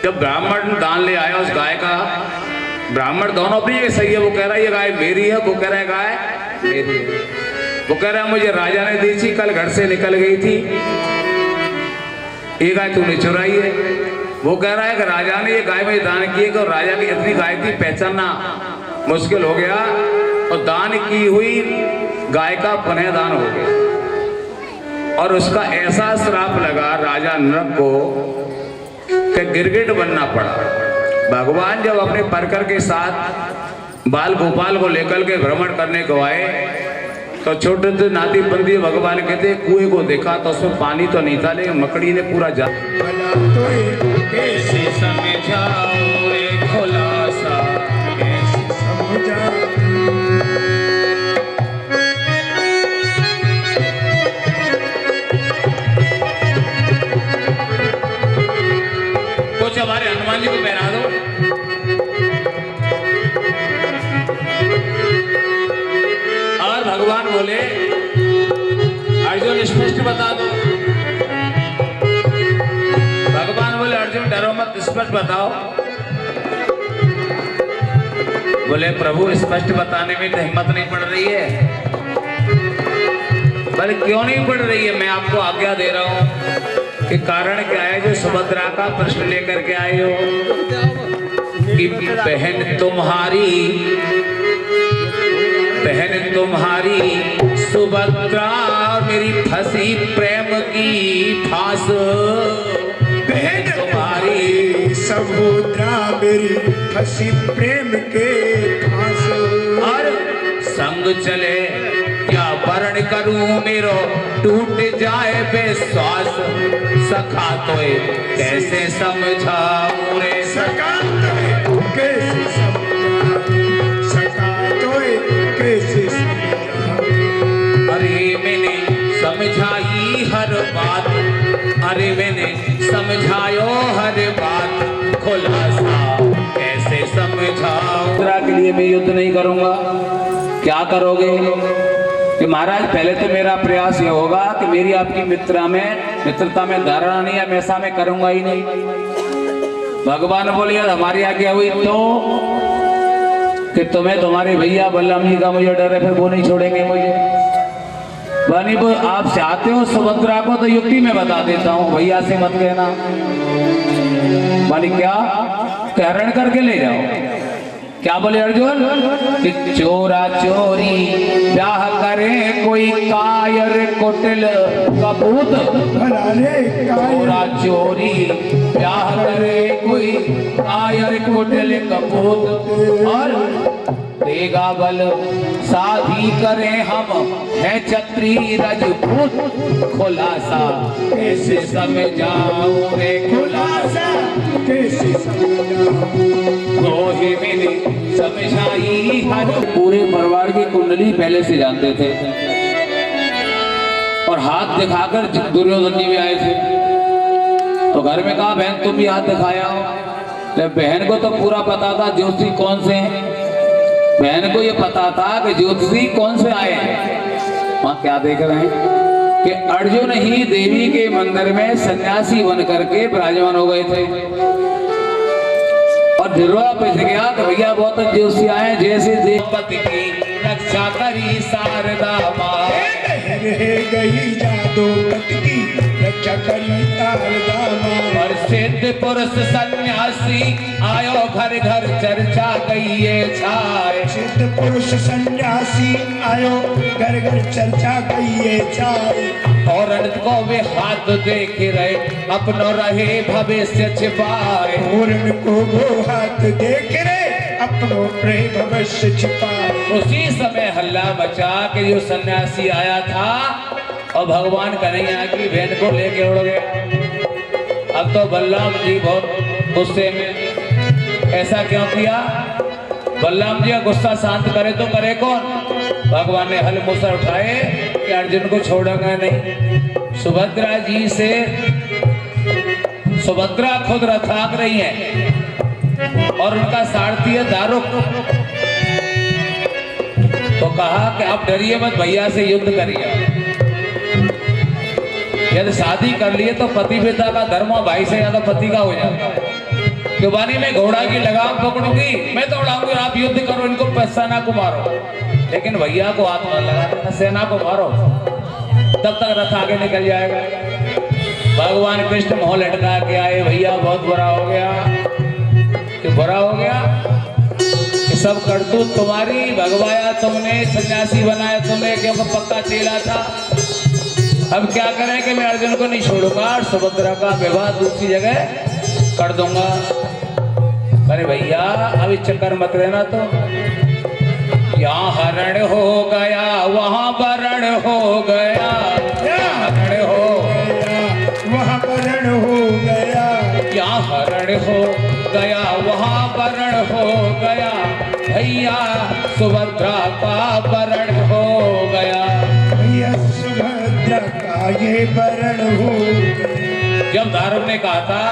जब ब्राह्मण दान ले आया उस गाय का, ब्राह्मण दोनों भी सही है, वो कह रहा है ये गाय मेरी है, वो कह रहा है गाय मेरी है। वो कह रहा है मुझे राजा ने दी थी, कल घर से निकल गई थी, ये गाय तूने चुराई है। वो कह रहा है कि राजा ने ये गाय मुझे दान की है, कि राजा की इतनी गाय थी पहचानना मुश्किल हो गया, और दान की हुई गाय का पुनः दान हो गया। और उसका ऐसा श्राप लगा राजा नृग को कि गिरगिट बनना पड़ा। भगवान जब अपने परकर के साथ बाल गोपाल को लेकर के भ्रमण करने को आए, तो छोटे से नाती बंदी भगवान कहते कुएं को देखा तो उसमें पानी तो नहीं था, लेकिन मकड़ी ने पूरा जा कैसे समझाओ रे खुलासा, कैसे समझाओ। कुछ हमारे हनुमान जी को पहना दो। और भगवान बोले अर्जुन स्पष्ट बता दो। भगवान बोले अर्जुन डरो मत, स्पष्ट बताओ। बोले प्रभु स्पष्ट बताने में तो हिम्मत नहीं पड़ रही है। बोले क्यों नहीं पड़ रही है? मैं आपको आज्ञा दे रहा हूं कि कारण क्या है जो सुभद्रा का प्रश्न लेकर के आए हो कि बहन तुम्हारी सुभद्रा मेरी फंसी प्रेम की फांस। बहन तुम्हारी सुभद्रा मेरी फंसी प्रेम के फांस। और संग चले क्या वर्ण करूं मेरो टूट जाए विश्वास। सखा तोए कैसे समझाऊं रे, सखा तोए कैसे समझाऊं, सखा तोए कैसे समझाऊं। अरे मैंने समझाई हर बात, अरे मैंने समझायो हर बात, खुलासा कैसे समझाऊं। के लिए मैं युद्ध नहीं करूंगा। क्या करोगे? कि महाराज पहले तो मेरा प्रयास ये होगा कि मेरी आपकी मित्रता में धारणा नहीं है, मैं ऐसा मैं करूंगा ही नहीं। भगवान बोले हमारी आज्ञा हुई तो कि तुम्हें तुम्हारे भैया बलराम जी का मुझे डर है, फिर वो नहीं छोड़ेंगे मुझे। बनी वो आप चाहते हो सुभद्रा को तो युक्ति में बता देता हूँ, भैया से मत कहना। बनी क्या हरण करके ले जाओ। क्या बोले अर्जुन कि चोरा चोरी ब्याह करे कोई कायर कुटिल कपूत। चोरा चोरी ब्याह करे कोई कायर कुटिल कपूत। और देगा बल साधी करें हम है छत्री रजपूत खुलासा कैसे समझाऊं रे खुलासा कैसे समझाऊं रोहे मिली समझाई हर पूरे परिवार की कुंडली पहले से जानते थे और हाथ दिखाकर दुर्योधन जी भी आए थे तो घर में कहा बहन तुम भी हाथ दिखाया हो। बहन को तो पूरा पता था ज्योतिषी कौन से हैं, बहन को ये पता था कि ज्योतिषी कौन से आए हैं। वहां क्या देख रहे हैं कि अर्जुन ही देवी के मंदिर में सन्यासी बन करके विराजमान हो गए थे और धिरवा पिस गया कि भैया बहुत ज्योतिषी आए जैसे देवपति की रक्षा करी शारदा माँ गई जादूपति की रक्षा करी शारदा माँ। और सिद्ध पुरुष सन्यासी आयो घर घर चर्चा गई ये छाए सिद्ध पुरुष सन्यासी आयो घर घर चर्चा गई ये छाए और अनंत को वे हाथ देख रहे अपनो रहे भविष्य छिपाए और उनको वो हाथ देख रहे अपनों प्रेम भविष्य छिपाए। उसी समय हल्ला मचा के जो सन्यासी आया था और भगवान कन्हैया की बहन को लेके उड़ गया। अब तो बलराम जी बहुत गुस्से में ऐसा क्यों किया। बलराम जी का गुस्सा शांत करे तो करे कौन। भगवान ने हल मूसर उठाए कि अर्जुन को छोड़ेंगे नहीं। सुभद्रा जी से सुभद्रा खुद रथाक रही है और उनका सारथी है दारुक। तो कहा कि आप डरिए मत भैया से युद्ध करिए। यदि शादी कर लिए तो पति पिता का धर्म भाई से ज्यादा पति का हो जाता है। जुबानी में घोड़ा की लगाम पकड़ूंगी मैं तो उड़ाऊंगी आप युद्ध करो इनको सेना को मारो लेकिन भैया को हाथ न लगा देना सेना को मारो तब तक रथ आगे निकल जाएगा। भगवान कृष्ण मोह लटका के आए भैया बहुत बुरा हो गया कि बुरा हो गया कि सब करतूत तुम्हारी भगवाया तुमने सन्यासी बनाया तुमने क्योंकि पक्का चेला था। अब क्या करें कि मैं अर्जुन को नहीं छोड़ूंगा और सुभद्रा का विवाह दूसरी जगह कर दूंगा। अरे भैया अभी चक्कर मत रहना तो यहाँ हरण हो गया वहाँ वरण हो गया हरण हो वहाँ वरण हो गया यहाँ हरण हो गया वहाँ वरण हो गया भैया सुभद्रा का वरण हो गया भैया सुभद्रा का ये वरण हो गया। जब दारुक ने कहा था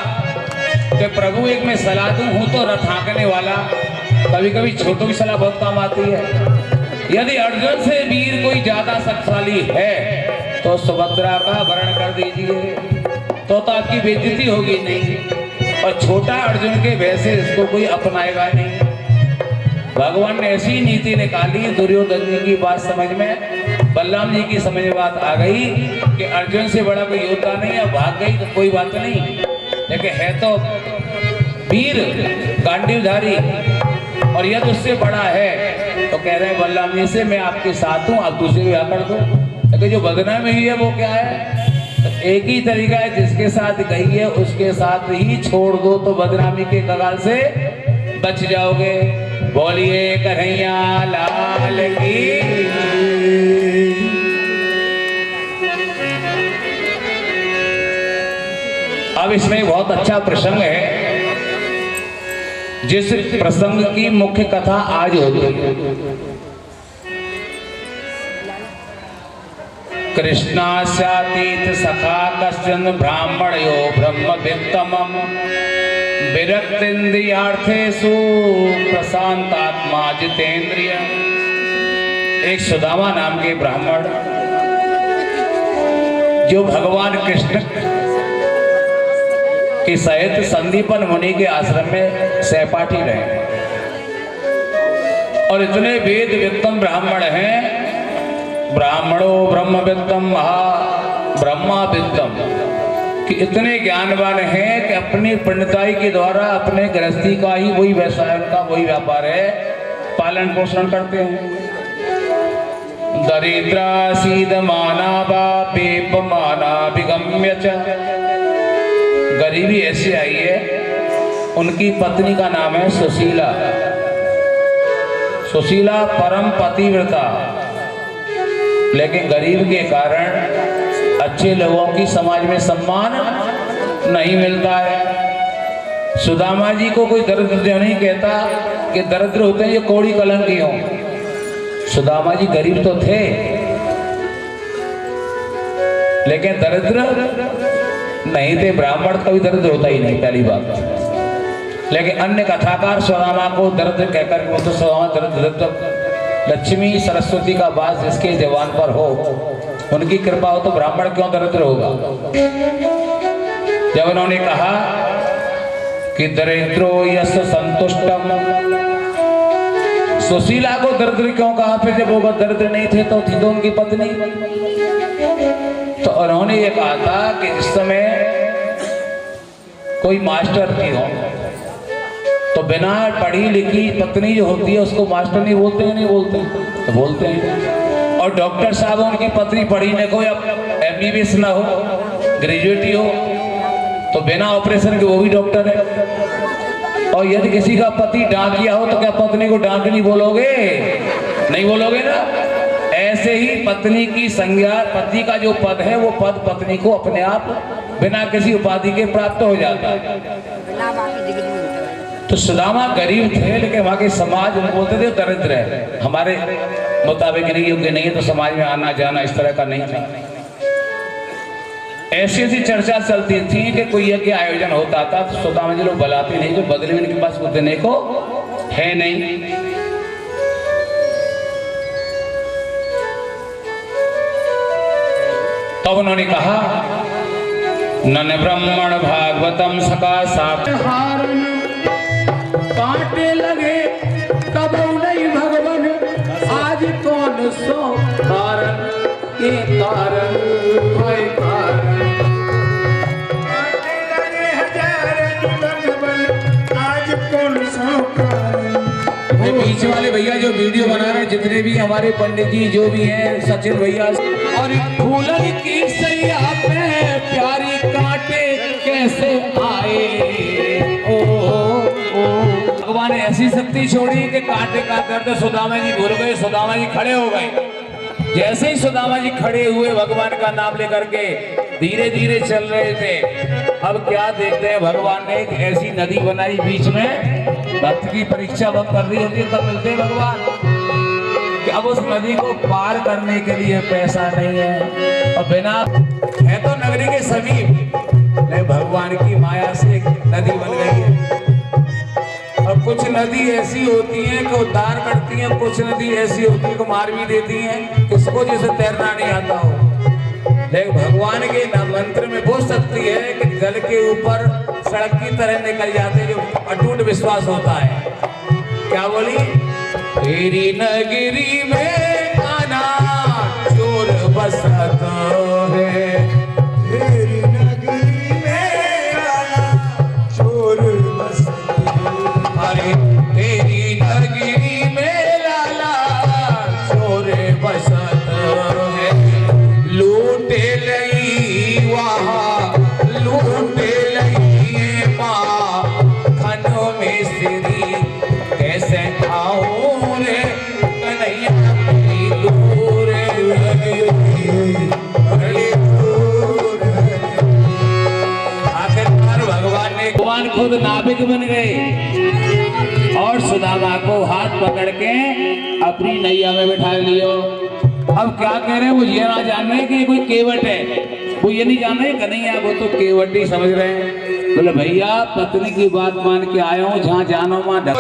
कि प्रभु एक मैं सलाह दूं हूं तो रथ हाँकने वाला कभी कभी छोटों की सलाह बहुत काम आती है। यदि अर्जुन से वीर कोई ज्यादा शक्तिशाली है तो सुभद्रा का वरण कर दीजिए तो आपकी बेइज्जती होगी नहीं और छोटा अर्जुन के वैसे इसको कोई अपनाएगा नहीं। भगवान ने ऐसी नीति निकाली दुर्योधन जी की बात समझ में बलराम जी की समझ में बात आ गई कि अर्जुन से बड़ा कोई योद्धा नहीं है भाग गई तो कोई बात नहीं लेकिन है तो वीर गांडीवधारी और यदि उससे बड़ा है तो कह रहे हैं बलराम जी से मैं आपके साथ हूँ आप दूसरे विवाह कर दो। लेकिन जो बदनामी हुई है वो क्या है तो एक ही तरीका है जिसके साथ गई है उसके साथ ही छोड़ दो तो बदनामी के कगाल से बच जाओगे। बोलिए कन्हैया लाल की। अब इसमें बहुत अच्छा प्रसंग है जिस प्रसंग की मुख्य कथा आज होती है। कृष्णास्यातीत सखा कश्चन ब्राह्मणयो ब्रह्म वित्तमम् विरक्तेन्द्रियार्थेषु प्रशांतात्मा जितेंद्रिय। एक सुदामा नाम के ब्राह्मण जो भगवान कृष्ण के सहित संदीपन मुनि के आश्रम में सहपाठी रहे और इतने वेद वित्तम ब्राह्मण हैं। ब्राह्मणो ब्रह्म वित्तम महा ब्रह्मा वित्तम कि इतने ज्ञानवान हैं कि अपनी पंडिताई के द्वारा अपने गृहस्थी का ही वही व्यवसाय उनका वही व्यापार है पालन पोषण करते हैं। दरिद्रा सीद माना बापेप माना विगम्य च। गरीबी ऐसी आई है उनकी पत्नी का नाम है सुशीला। सुशीला परम पतिव्रता, लेकिन गरीब के कारण अच्छे लोगों की समाज में सम्मान नहीं मिलता है। सुदामा जी को कोई दरिद्र नहीं कहता कि दरिद्र होते हैं ये कौड़ी कलंकी हो। सुदामा जी गरीब तो थे, लेकिन दरिद्र नहीं थे। ब्राह्मण कभी दरिद्र होता ही नहीं, पहली बात। लेकिन अन्य कथाकार सुदामा को दरिद्र कहकर, वो तो सुदामा दरिद्र, लक्ष्मी सरस्वती का वास जिसके जवान पर हो, उनकी कृपा हो तो ब्राह्मण क्यों दरिद्र होगा। जब उन्होंने कहा कि दरिद्रो यस संतुष्टम, सुशीला को दरिद्र क्यों कहा, फिर जब वो दरिद्र नहीं थे तो थी तो उनकी पत्नी। तो उन्होंने ये कहा था कि इस समय कोई मास्टर की हो तो बिना पढ़ी लिखी पत्नी जो होती है उसको मास्टर नहीं बोलते हैं, नहीं बोलते तो बोलते हैं। और डॉक्टर साहब उनकी पत्नी पढ़ी न हो या MBBS ना हो, ग्रेजुएट ही हो, तो बिना ऑपरेशन के वो भी डॉक्टर है। और यदि किसी का पति डाकिया हो तो क्या पत्नी को डाकनी बोलोगे? नहीं बोलोगे ना। ऐसे ही पत्नी की संज्ञा, पति का जो पद है वो पद पत्नी को अपने आप बिना किसी उपाधि के प्राप्त हो जाता है। तो सुदामा गरीब थे, लेकिन वहां के समाज बोलते थे दरिद्र है, हमारे मुताबिक नहीं, योग्य नहीं है, तो समाज में आना जाना इस तरह का नहीं था। ऐसी ऐसी चर्चा चलती थी कि कोई यज्ञ आयोजन होता था तो सुदामा जी लोग बुलाते नहीं, जो बदले में इनके पास कुछ देने को है नहीं। तब तो उन्होंने कहा नन ब्राह्मण भागवतम सका साप कांटे लगे कब नहीं भगवन, आज कौन सो कारण के कारण है कारण। कांटे लगे हजार भगवन, आज कौन सो कारण। बीच वाले भैया जो वीडियो बना रहे हैं, जितने भी हमारे पंडित जी जो भी हैं, सचिन भैया, और फूलन की सैया पे प्यारी कांटे कैसे आए। भगवान ने ऐसी शक्ति छोड़ी कि कांटे का दर्द सुदामा जी भूल गए, सुदामा जी खड़े हो गए। जैसे ही सुदामा जी खड़े हुए, भगवान का नाम लेकर के धीरे धीरे चल रहे थे। अब क्या देखते हैं, भगवान ने एक ऐसी नदी बनाई बीच में। भक्त की परीक्षा वक्त कर रही होती है तब मिलते हैं भगवान, कि अब उस नदी को पार करने के लिए पैसा नहीं है और बिना है तो नगरी के समीप, लेकिन भगवान की माया से एक नदी बन गई है। और कुछ नदी ऐसी होती हैं कि उद्धार करती हैं, कुछ नदी ऐसी होती है कि मार भी देती हैं, किसको जैसे तैरना नहीं आता हो। लेकिन भगवान के मंत्र में वो शक्ति है कि जल के ऊपर सड़क की तरह निकल जाते हैं, जो अटूट विश्वास होता है। क्या बोली? तेरी नगरी में कान्हा चोर बसत है, तेरी नगरी में कान्हा चोर बसत है। अरे तेरी नगरी में लाला चोर बसत है। लूटे लई वहाँ लूटे लई माँ खनों में सिरी, कैसे आऊं रे कन्हैया मेरी दूर लगी। आखिरकार भगवान खुद नाविक बन गए और सुदामा को हाथ पकड़ के अपनी नैया में बिठा लियो। अब क्या कह रहे हैं, वो ये ना जान रहे कि कोई केवट है, वो ये नहीं जान रहे कन्हैया, वो तो केवट ही समझ रहे हैं। बोले भैया पत्नी की बात मान के आया हूँ, जहाँ जानो वहाँ ढक।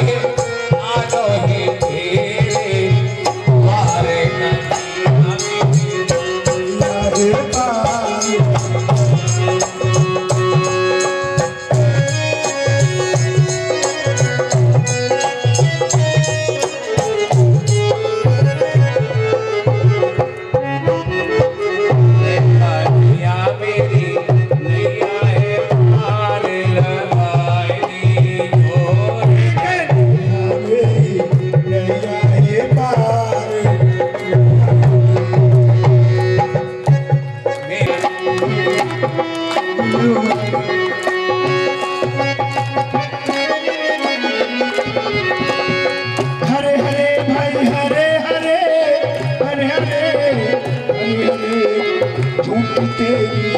तेरी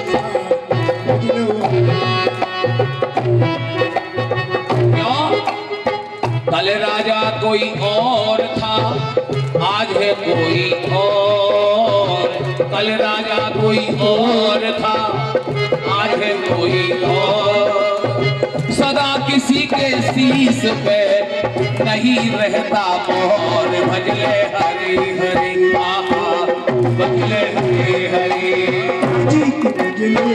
क्यों? कल राजा कोई और था, आज है कोई और। कल राजा कोई और था, आज है कोई और। सदा किसी के शीश पे नहीं रहता मोर। भजले हरि हरि आहा, भजले हरि हरि। जी के भजले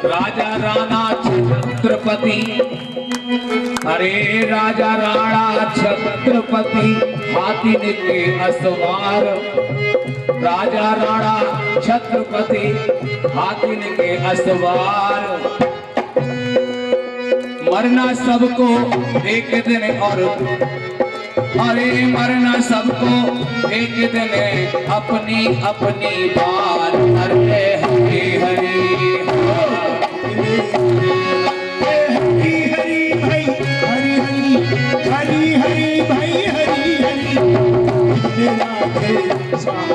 राजा राणा छत्रपति, अरे राजा राणा छत्रपति हाथिन के असवार। राजा राणा छत्रपति हाथिन के असवार। मरना सबको एक दिन और, अरे मरना सबको एक दिन अपनी अपनी बार। हरे हरे हरे हरी हरी भाई हरी हरी हरी हरी भाई हरी हरी राधे श्याम।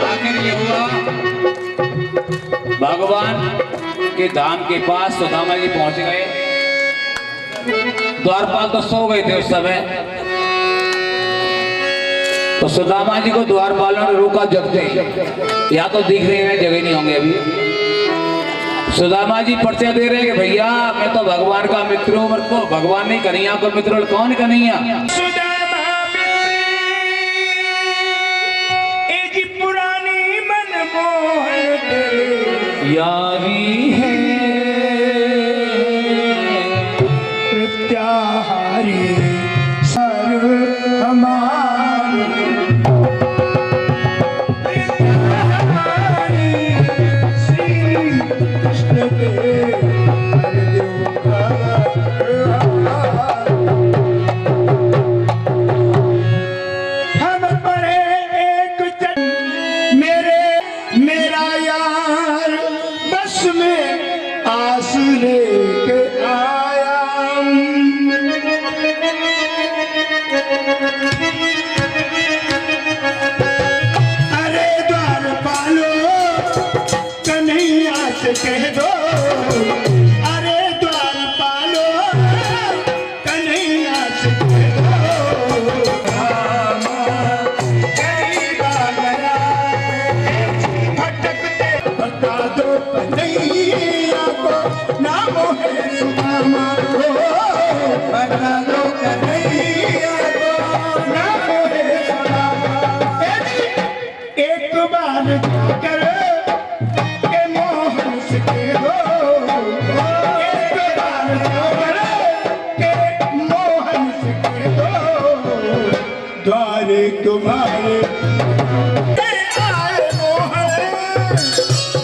आखिर ये हुआ भगवान के धाम के पास सुदामा जी पहुंच गए। द्वारपाल तो सो गए थे उस समय, तो सुदामा जी को द्वारपालों ने रोका जगते ही। या तो दिख रहे हैं जगह नहीं होंगे अभी। सुदामा जी पर्चा दे रहे हैं कि भैया मैं तो भगवान का मित्र हूं, मेरे को भगवान नहीं कन्हैया को मित्र। और कौन कन्हैया? पुरानी मनमोहन यारी है प्रत्याहारी सर हमारी श्री कृष्ण के हरदेव का हम पढ़े एक मेरा यार बस में आस लेके आया। अरे द्वारपालो कन्हैया से कह दो, अरे द्वारपालो कन्हैया से कह दो। भटकते बता दो कन्हैया को, नाम है सुदामा को। बता दो कन्हैया को, नाम है सुदामा। एक बार जाकर के मोहन से कह दो, एक बार जाकर के मोहन से कह दो। द्वारे तुम्हारे आए मोहन,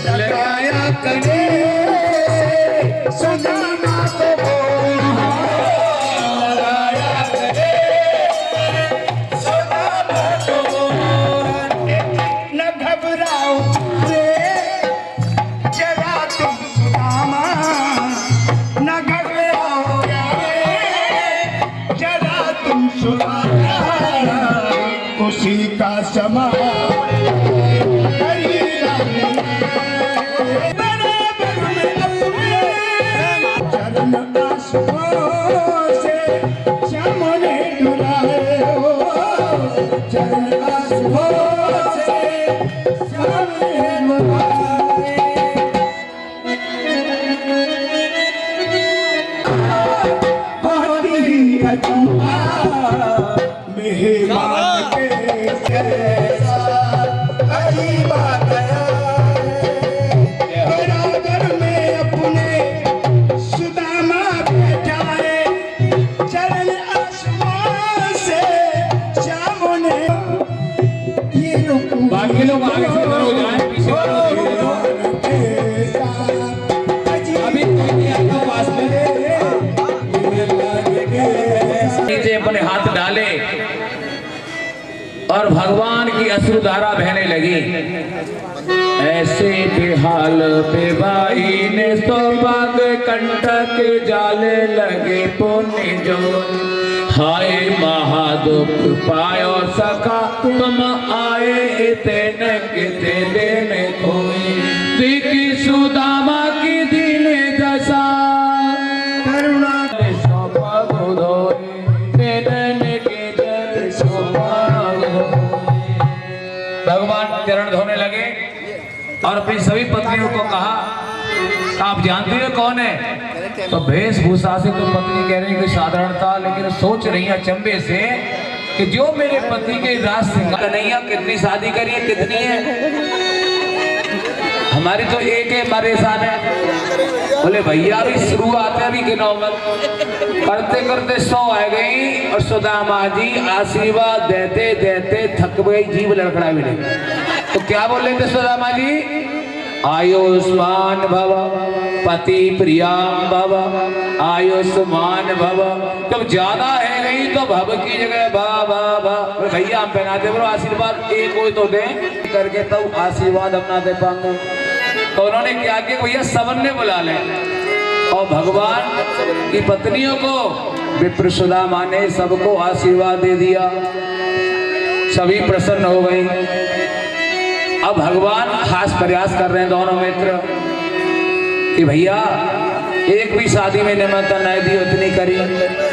लगाया करे सुदामा को। लगाया करे सुदामा को। न घबराओ रे जरा तुम सुदामा, न घबराओ रे जरा तुम सुदामा। खुशी का समा हरी राम बराबर में अपने चरण आंसुओं से श्याम ने डुलाए हो। चरण आंसुओं से श्याम ने डुलाए। बहुत ही अजूबा मेहमान के जैसा अजीबा गया है। बराबर में अपने सुदामा बैठा है, चरण आसमान से श्याम ने। ये बाकी लोग आगे से इधर हो जाएं, पीछे इधर हो जाएं। अभी कोई नहीं आपके पास में। नीचे अपने हाथ डाले और भगवान की अश्रुधारा बहने लगी। ऐसे बेहाल बेवाई ने सौभाग कंटक जाले लगे पुण्य जो हाय महादुख पायो सखा तुम आए इतने किते लेने कोई देखी सुदामा की दीन दशा करुणा ने सौभाग धोए तेने के जल सौभाग भगवान चरण धोने लगे और अपनी सभी पत्नियों को कहा, आप जानती हो कौन है? तो वेशभूषा से तो पत्नी कह रही है कि साधारणता, लेकिन सोच रही है अचंभे से कि जो मेरे पति के राज सिंगार नहीं है, कितनी शादी करी है, कितनी है, हमारी तो एक है परेशान है। बोले भैया अभी शुरुआत है, अभी गिनो मत, करते करते 100 आ गई और सुदामा जी आशीर्वाद देते देते थक गई, जीव लड़खड़ा भी नहीं। तो क्या बोले थे सुदामा जी? आयुष्मान भव पति प्रियाम भव आयुष्मान भव। जब ज्यादा है गई तो भव की जगह भा भैया हम पहनाते बोलो आशीर्वाद एक कोई तो दे करके तब तो आशीर्वाद अपना दे पाऊंगा। तो उन्होंने क्या किया भैया सबन ने बुला ले और भगवान की पत्नियों को विप्र सुदामा ने सबको आशीर्वाद दे दिया, सभी प्रसन्न हो गई। अब भगवान हास प्रयास कर रहे हैं दोनों मित्र कि भैया एक भी शादी में निमंत्रण नहीं दी, उतनी करी,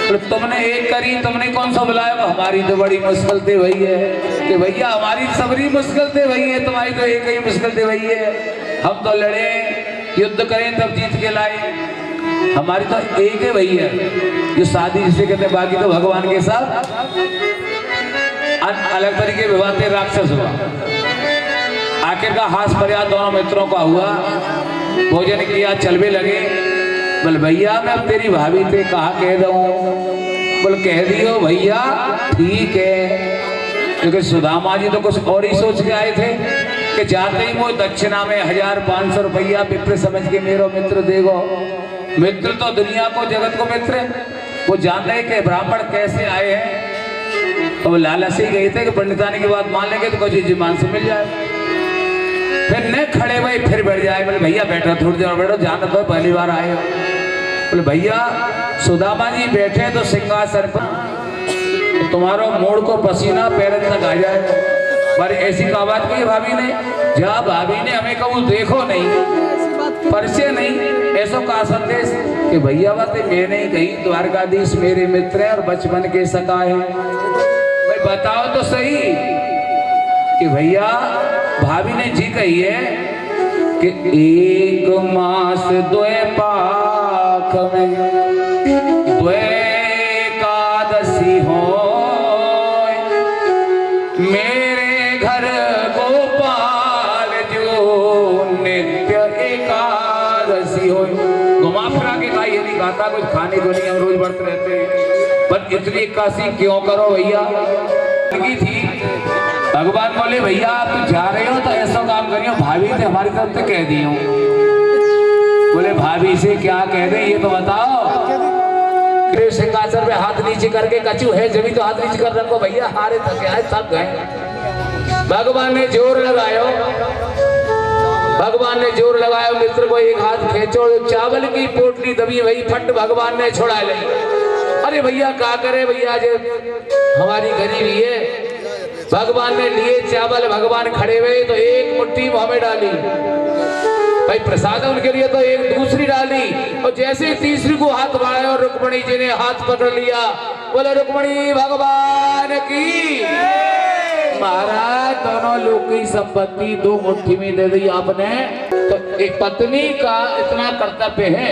तो तुमने एक करी, तुमने कौन सा बुलाया? हमारी तो बड़ी मुश्किल से वही है कि भैया हमारी सबरी मुश्किल से वही है, तुम्हारी तो एक ही मुश्किल से वही है। हम तो लड़े युद्ध करें तब जीत के लाए, हमारी तो एक ही वही है जो शादी जिसे कहते हैं, बाकी तो भगवान के साथ अलग तरीके विवाह राक्षस हुआ। आखिर का हास प्रयास दोनों मित्रों का हुआ, भोजन किया, चलवे लगे। बोल भैया मैं अब तेरी भाभी से कहा कह दूं? बोल कह दियो भैया, ठीक है। क्योंकि सुदामा जी तो कुछ और ही सोच के आए थे कि जाते ही वो दक्षिणा में 1500 रुपया विप्र समझ के मेरो मित्र देगो। मित्र तो दुनिया को जगत को मित्र है, वो जानते हैं कि ब्राह्मण कैसे आए हैं। तो वो लालच से गए थे कि पंडितानी की बात मान लेंगे तो कुछ जीमान से मिल जाए। फिर न खड़े भाई फिर बैठ जाए। बोले भैया बैठो, थोड़ी देर बैठो, जान तो पहली बार आए हो। बोले भैया सुदामा जी बैठे तो सिंहासन पर, तुम्हारो मोड़ को पसीना पैर तक आ जाए। पर ऐसी का बात कही भाभी ने, जहाँ भाभी ने हमें कहूँ देखो नहीं, परिचय नहीं, ऐसा का संदेश कि भैया बात मैं नहीं कही, द्वारकाधीश मेरे मित्र है और बचपन के सका है। भाई बताओ तो सही कि भैया भाभी ने जी कही है कि 1 मास 2 पाख में 2 एकादशी हो, मेरे घर गोपाल जो नित्य एकादशी हो। घुमा फिरा के कहा ये नहीं खाता, कुछ खाने को नहीं, हम रोज व्रत रहते हैं, पर इतनी एकादशी क्यों करो भैया? थी भगवान बोले भैया आप जा रहे हो तो ऐसा काम करियो, भाभी से हमारी तरफ से कह दियो। बोले भाभी से क्या कह दे ये तो बताओ। सिंहासन पे हाथ नीचे करके कचू है जब तो हाथ नीचे कर रखो भैया, हारे थके आए थक गए। भगवान ने जोर लगायो, भगवान ने जोर लगाया, मित्र को एक हाथ खींचो, चावल की पोटली दबी वही फट भगवान ने छोड़ा ली। अरे भैया क्या करे भैया, जो हमारी गरीबी है। भगवान ने लिए चावल, भगवान खड़े हुए तो एक मुट्ठी मुंह में डाली, भाई प्रसाद उनके लिए तो एक दूसरी डाली, और जैसे तीसरी को हाथ बढ़ाया और रुक्मणी जी ने हाथ पकड़ लिया। बोले रुक्मणी भगवान की। महाराज दोनों लोग की संपत्ति 2 मुट्ठी में दे दी आपने। तो एक पत्नी का इतना कर्तव्य है,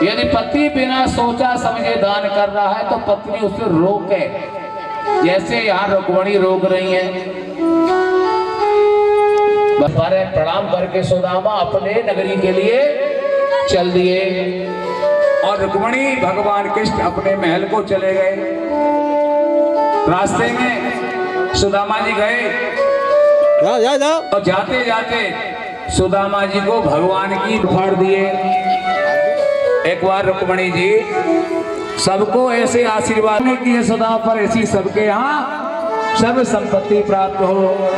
यदि पति बिना सोचा समझे दान कर रहा है तो पत्नी उसे रोके, जैसे यहाँ रुक्मणी रोक रही है। प्रणाम करके सुदामा अपने नगरी के लिए चल दिए और रुक्मणी भगवान कृष्ण अपने महल को चले गए। रास्ते में सुदामा जी गए और जाते जाते सुदामा जी को भगवान की फाड़ दिए। एक बार रुक्मणी जी सबको ऐसे आशीर्वाद ने किए सुदामा पर, ऐसी सबके यहाँ सर्व संपत्ति प्राप्त हो।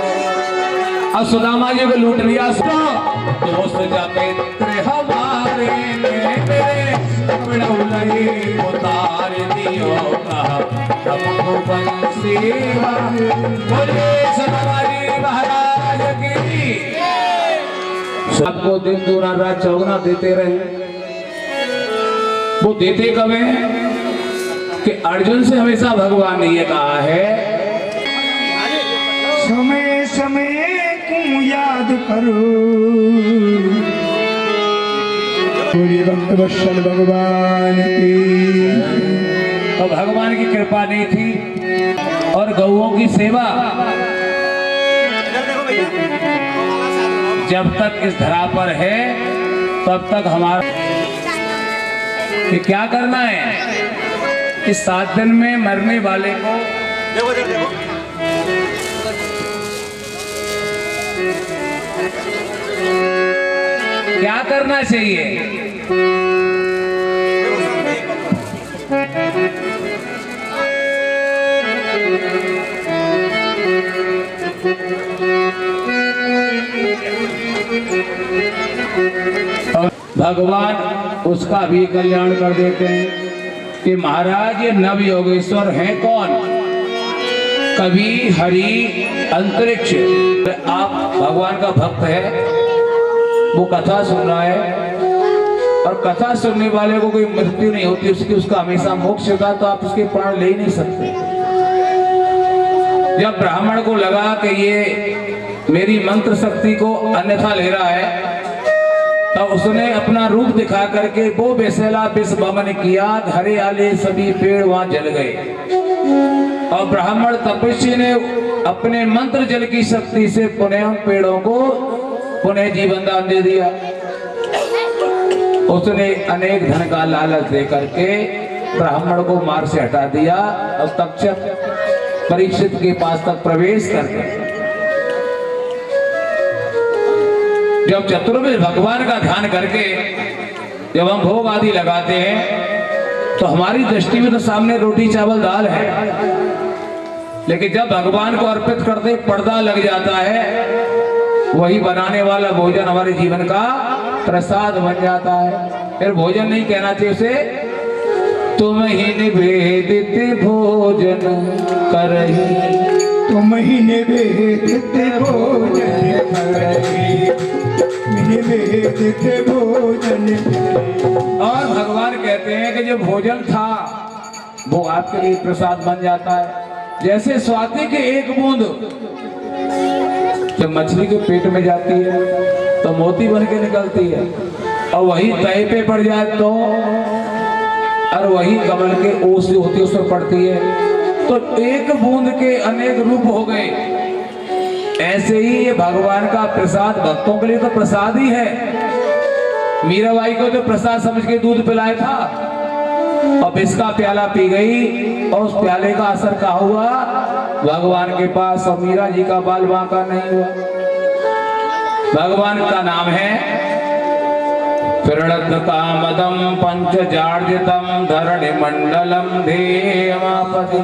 अब सुदामा जी को लूट लिया। दोस्त जाके हमारे उतार दियो कहा हमको बंसीवा। बोलिए सुदामा जी महाराज की। सबको दिन दूना रात चौगुना देते रहे। वो देते कब है कि अर्जुन से हमेशा भगवान ने ये कहा है समय समय को याद करो। पूरी भक्त वत्सल भगवान की। तो भगवान की कृपा नहीं थी और गौओं की सेवा जब तक इस धरा पर है तब तक हमारा कि क्या करना है। इस 7 दिन में मरने वाले को क्या करना चाहिए। भगवान उसका भी कल्याण कर देते हैं कि महाराज ये नव योगेश्वर हैं कौन। कभी हरि अंतरिक्ष। आप भगवान का भक्त है, वो कथा सुन रहा है और कथा सुनने वाले को कोई मृत्यु नहीं होती उसकी, उसका हमेशा मोक्ष होता है, तो आप उसके प्राण ले ही नहीं सकते। जब ब्राह्मण को लगा कि ये मेरी मंत्र शक्ति को अन्यथा ले रहा है तो उसने अपना रूप दिखा करके वो बेसैला विष वमन किया। हरियाली सभी पेड़ वहां जल गए और ब्राह्मण तपस्वी ने अपने मंत्र जल की शक्ति से पुनः उन पेड़ों को पुनः जीवन दान दे दिया। उसने अनेक धन का लालच दे करके ब्राह्मण को मार्ग से हटा दिया और तक्षक परीक्षित के पास तक प्रवेश करके जब चतुर्वेद भगवान का ध्यान करके जब हम भोग आदि लगाते हैं तो हमारी दृष्टि में तो सामने रोटी चावल दाल है, लेकिन जब भगवान को अर्पित करते पर्दा लग जाता है, वही बनाने वाला भोजन हमारे जीवन का प्रसाद बन जाता है। फिर भोजन नहीं कहना चाहिए उसे, तुम ही निवेदित भोजन करही, तुम ही निवेदित भोजन करही, निवेदित भोजन। और भगवान कहते हैं कि जो भोजन था वो आपके लिए प्रसाद बन जाता है। जैसे स्वाति की एक बूंद जब मछली के पेट में जाती है तो मोती बन के निकलती है, और वही तय पे पड़ जाए तो, और वही कमल के ओस जो होती है उस पर पड़ती है, तो एक बूंद के अनेक रूप हो गए। ऐसे ही ये भगवान का प्रसाद भक्तों के लिए तो प्रसाद ही है। मीराबाई को तो प्रसाद समझ के दूध पिलाया था और इसका प्याला पी गई और उस प्याले का असर क्या हुआ भगवान के पास, और मीरा जी का बाल बांका नहीं हुआ। भगवान का नाम है कामदम पंचजार्जितम धरणि मंडलम धेयमापति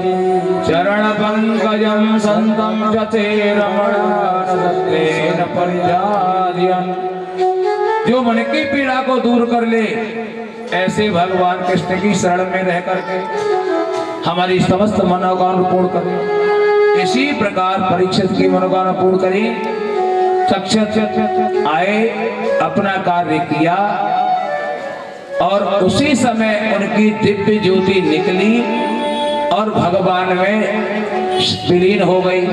चरण पंकजम संतम जते रमण परिजार्यम। जो मन की पीड़ा को दूर कर ले, ऐसे भगवान कृष्ण की शरण में रह करके हमारी समस्त मनोकामना पूर्ण करें। इसी प्रकार परीक्षित की मनोकामना पूर्ण करें। तक्षक आए, अपना कार्य किया और उसी समय उनकी दिव्य ज्योति निकली और भगवान में विलीन हो गई।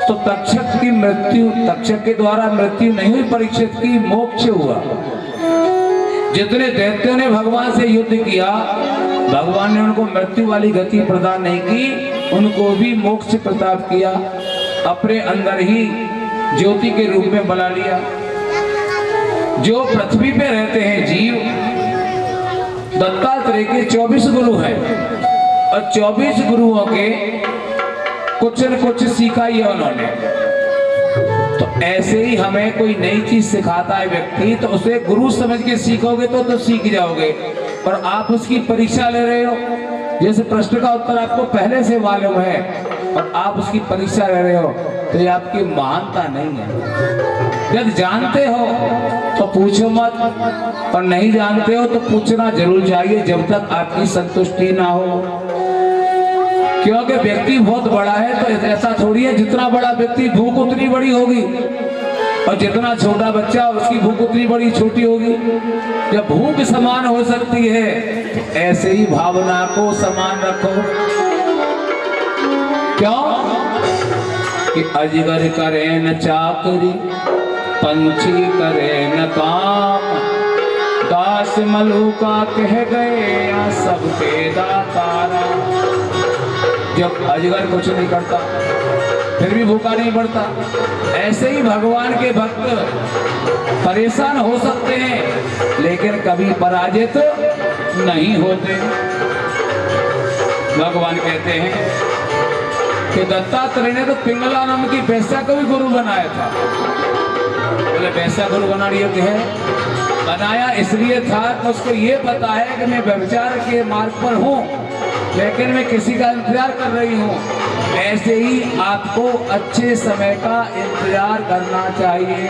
तो तक्षक की मृत्यु, तक्षक के द्वारा मृत्यु नहीं हुई, परीक्षित की मोक्ष हुआ। जितने दैत्यों ने भगवान से युद्ध किया, भगवान ने उनको मृत्यु वाली गति प्रदान नहीं की, उनको भी मोक्ष प्रदान किया। अपने अंदर ही ज्योति के रूप में बना लिया। जो पृथ्वी पे रहते हैं जीव, दत्तात्रेय के 24 गुरु हैं और 24 गुरुओं के कुछ न कुछ सीखा ही है उन्होंने। तो ऐसे ही हमें कोई नई चीज सिखाता है व्यक्ति, तो उसे गुरु समझ के सीखोगे तो सीख जाओगे। और आप उसकी परीक्षा ले रहे हो, जैसे प्रश्न का उत्तर आपको पहले से मालूम है और आप उसकी परीक्षा ले रहे हो तो ये आपकी महानता नहीं है। यदि जानते हो तो पूछो मत, और नहीं जानते हो तो पूछना जरूर चाहिए जब तक आपकी संतुष्टि ना हो। क्योंकि व्यक्ति बहुत बड़ा है तो ऐसा थोड़ी है जितना बड़ा व्यक्ति भूख उतनी बड़ी होगी, और जितना छोटा बच्चा उसकी भूख उतनी बड़ी छोटी होगी। जब भूख समान हो सकती है ऐसे ही भावना को समान रखो। क्यों कि अजगर करे न चाकरी, पंछी करे न काम, दास मलूका कह गए या सबके दातारा। जब अजगर कुछ नहीं करता फिर भी भूखा नहीं पड़ता, ऐसे ही भगवान के भक्त परेशान हो सकते हैं लेकिन कभी पराजित नहीं होते। भगवान कहते हैं कि दत्तात्रेय ने तो पिंगला नाम की वैश्या को भी गुरु बनाया था। बोले वैश्या गुरु बना रही है, बनाया इसलिए था कि उसको ये पता है कि मैं व्यभिचार के मार्ग पर हूँ लेकिन मैं किसी का इंतजार कर रही हूँ। ऐसे ही आपको अच्छे समय का इंतजार करना चाहिए।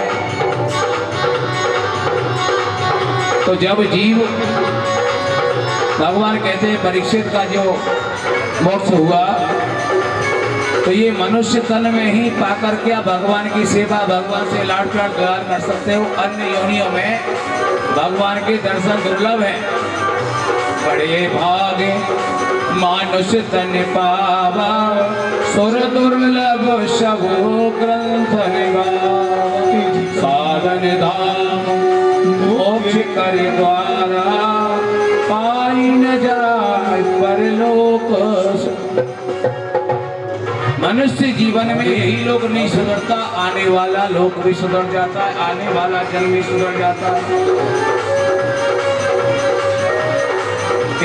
तो जब जीव, भगवान कहते हैं परीक्षित का जो मोक्ष हुआ तो ये मनुष्य तन में ही पाकर के आप भगवान की सेवा, भगवान से लाड प्यार दुलार कर सकते हो। अन्य योनियों में भगवान के दर्शन दुर्लभ है। बड़े भागे मानुष तन पावा, सुर दुर्लभ सबो ग्रंथ साधन धाम मोक्ष कर द्वारा, पाई न जाए परलोक। मनुष्य जीवन में यही लोग नहीं सुधरता, आने वाला लोक भी सुधर जाता है, आने वाला जन्म भी सुधर जाता है।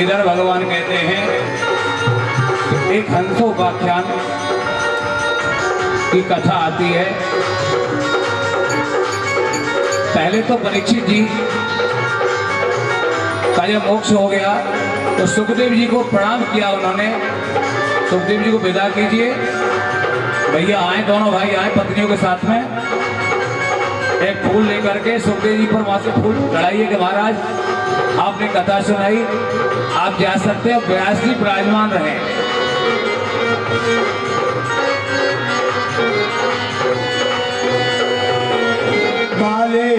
इधर भगवान कहते हैं एक हंसोपाख्यान की कथा आती है। पहले तो परीक्षित जी का जब मोक्ष हो गया तो सुखदेव जी को प्रणाम किया उन्होंने। सुखदेव जी को विदा कीजिए, भैया आए, दोनों भाई आए पत्नियों के साथ में। एक फूल लेकर के सुखदेव जी पर वहां से फूल चढ़ाइए कि महाराज आपने कथा सुनाई, आप जा सकते हो, व्यास जी विराजमान रहे। काले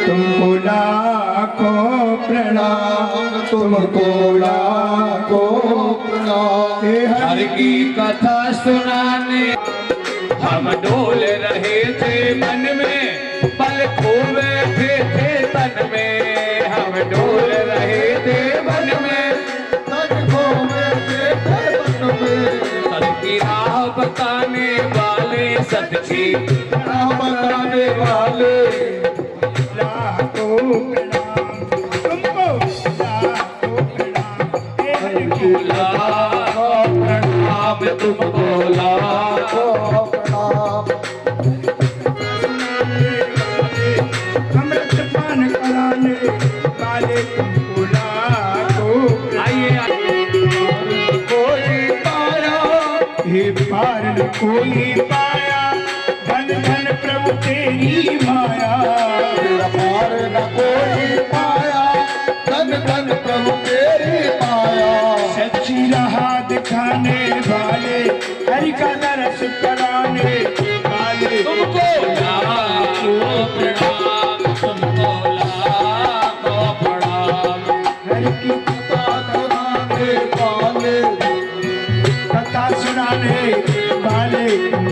तुमको लाखों प्रणाम, तुमको लाखों प्रणाम। हर की कथा सुनाने हम डोल रहे थे मन में, पल खो बैठे थे तन में। हम डोल रहे थे मन में, तन खो बैठे थे मन में। सत की राह बताने वाले, सत की राह बताने वाले, लाखों प्रणाम तुमको, लाखों प्रणाम। लाखों प्रणाम तुमको, लाखों प्रणाम। अमृत पान कराने वाले तुमको लाखों प्रणाम। आइए कोई पाया हे पार कोई पाया, धन धन प्रभु तेरी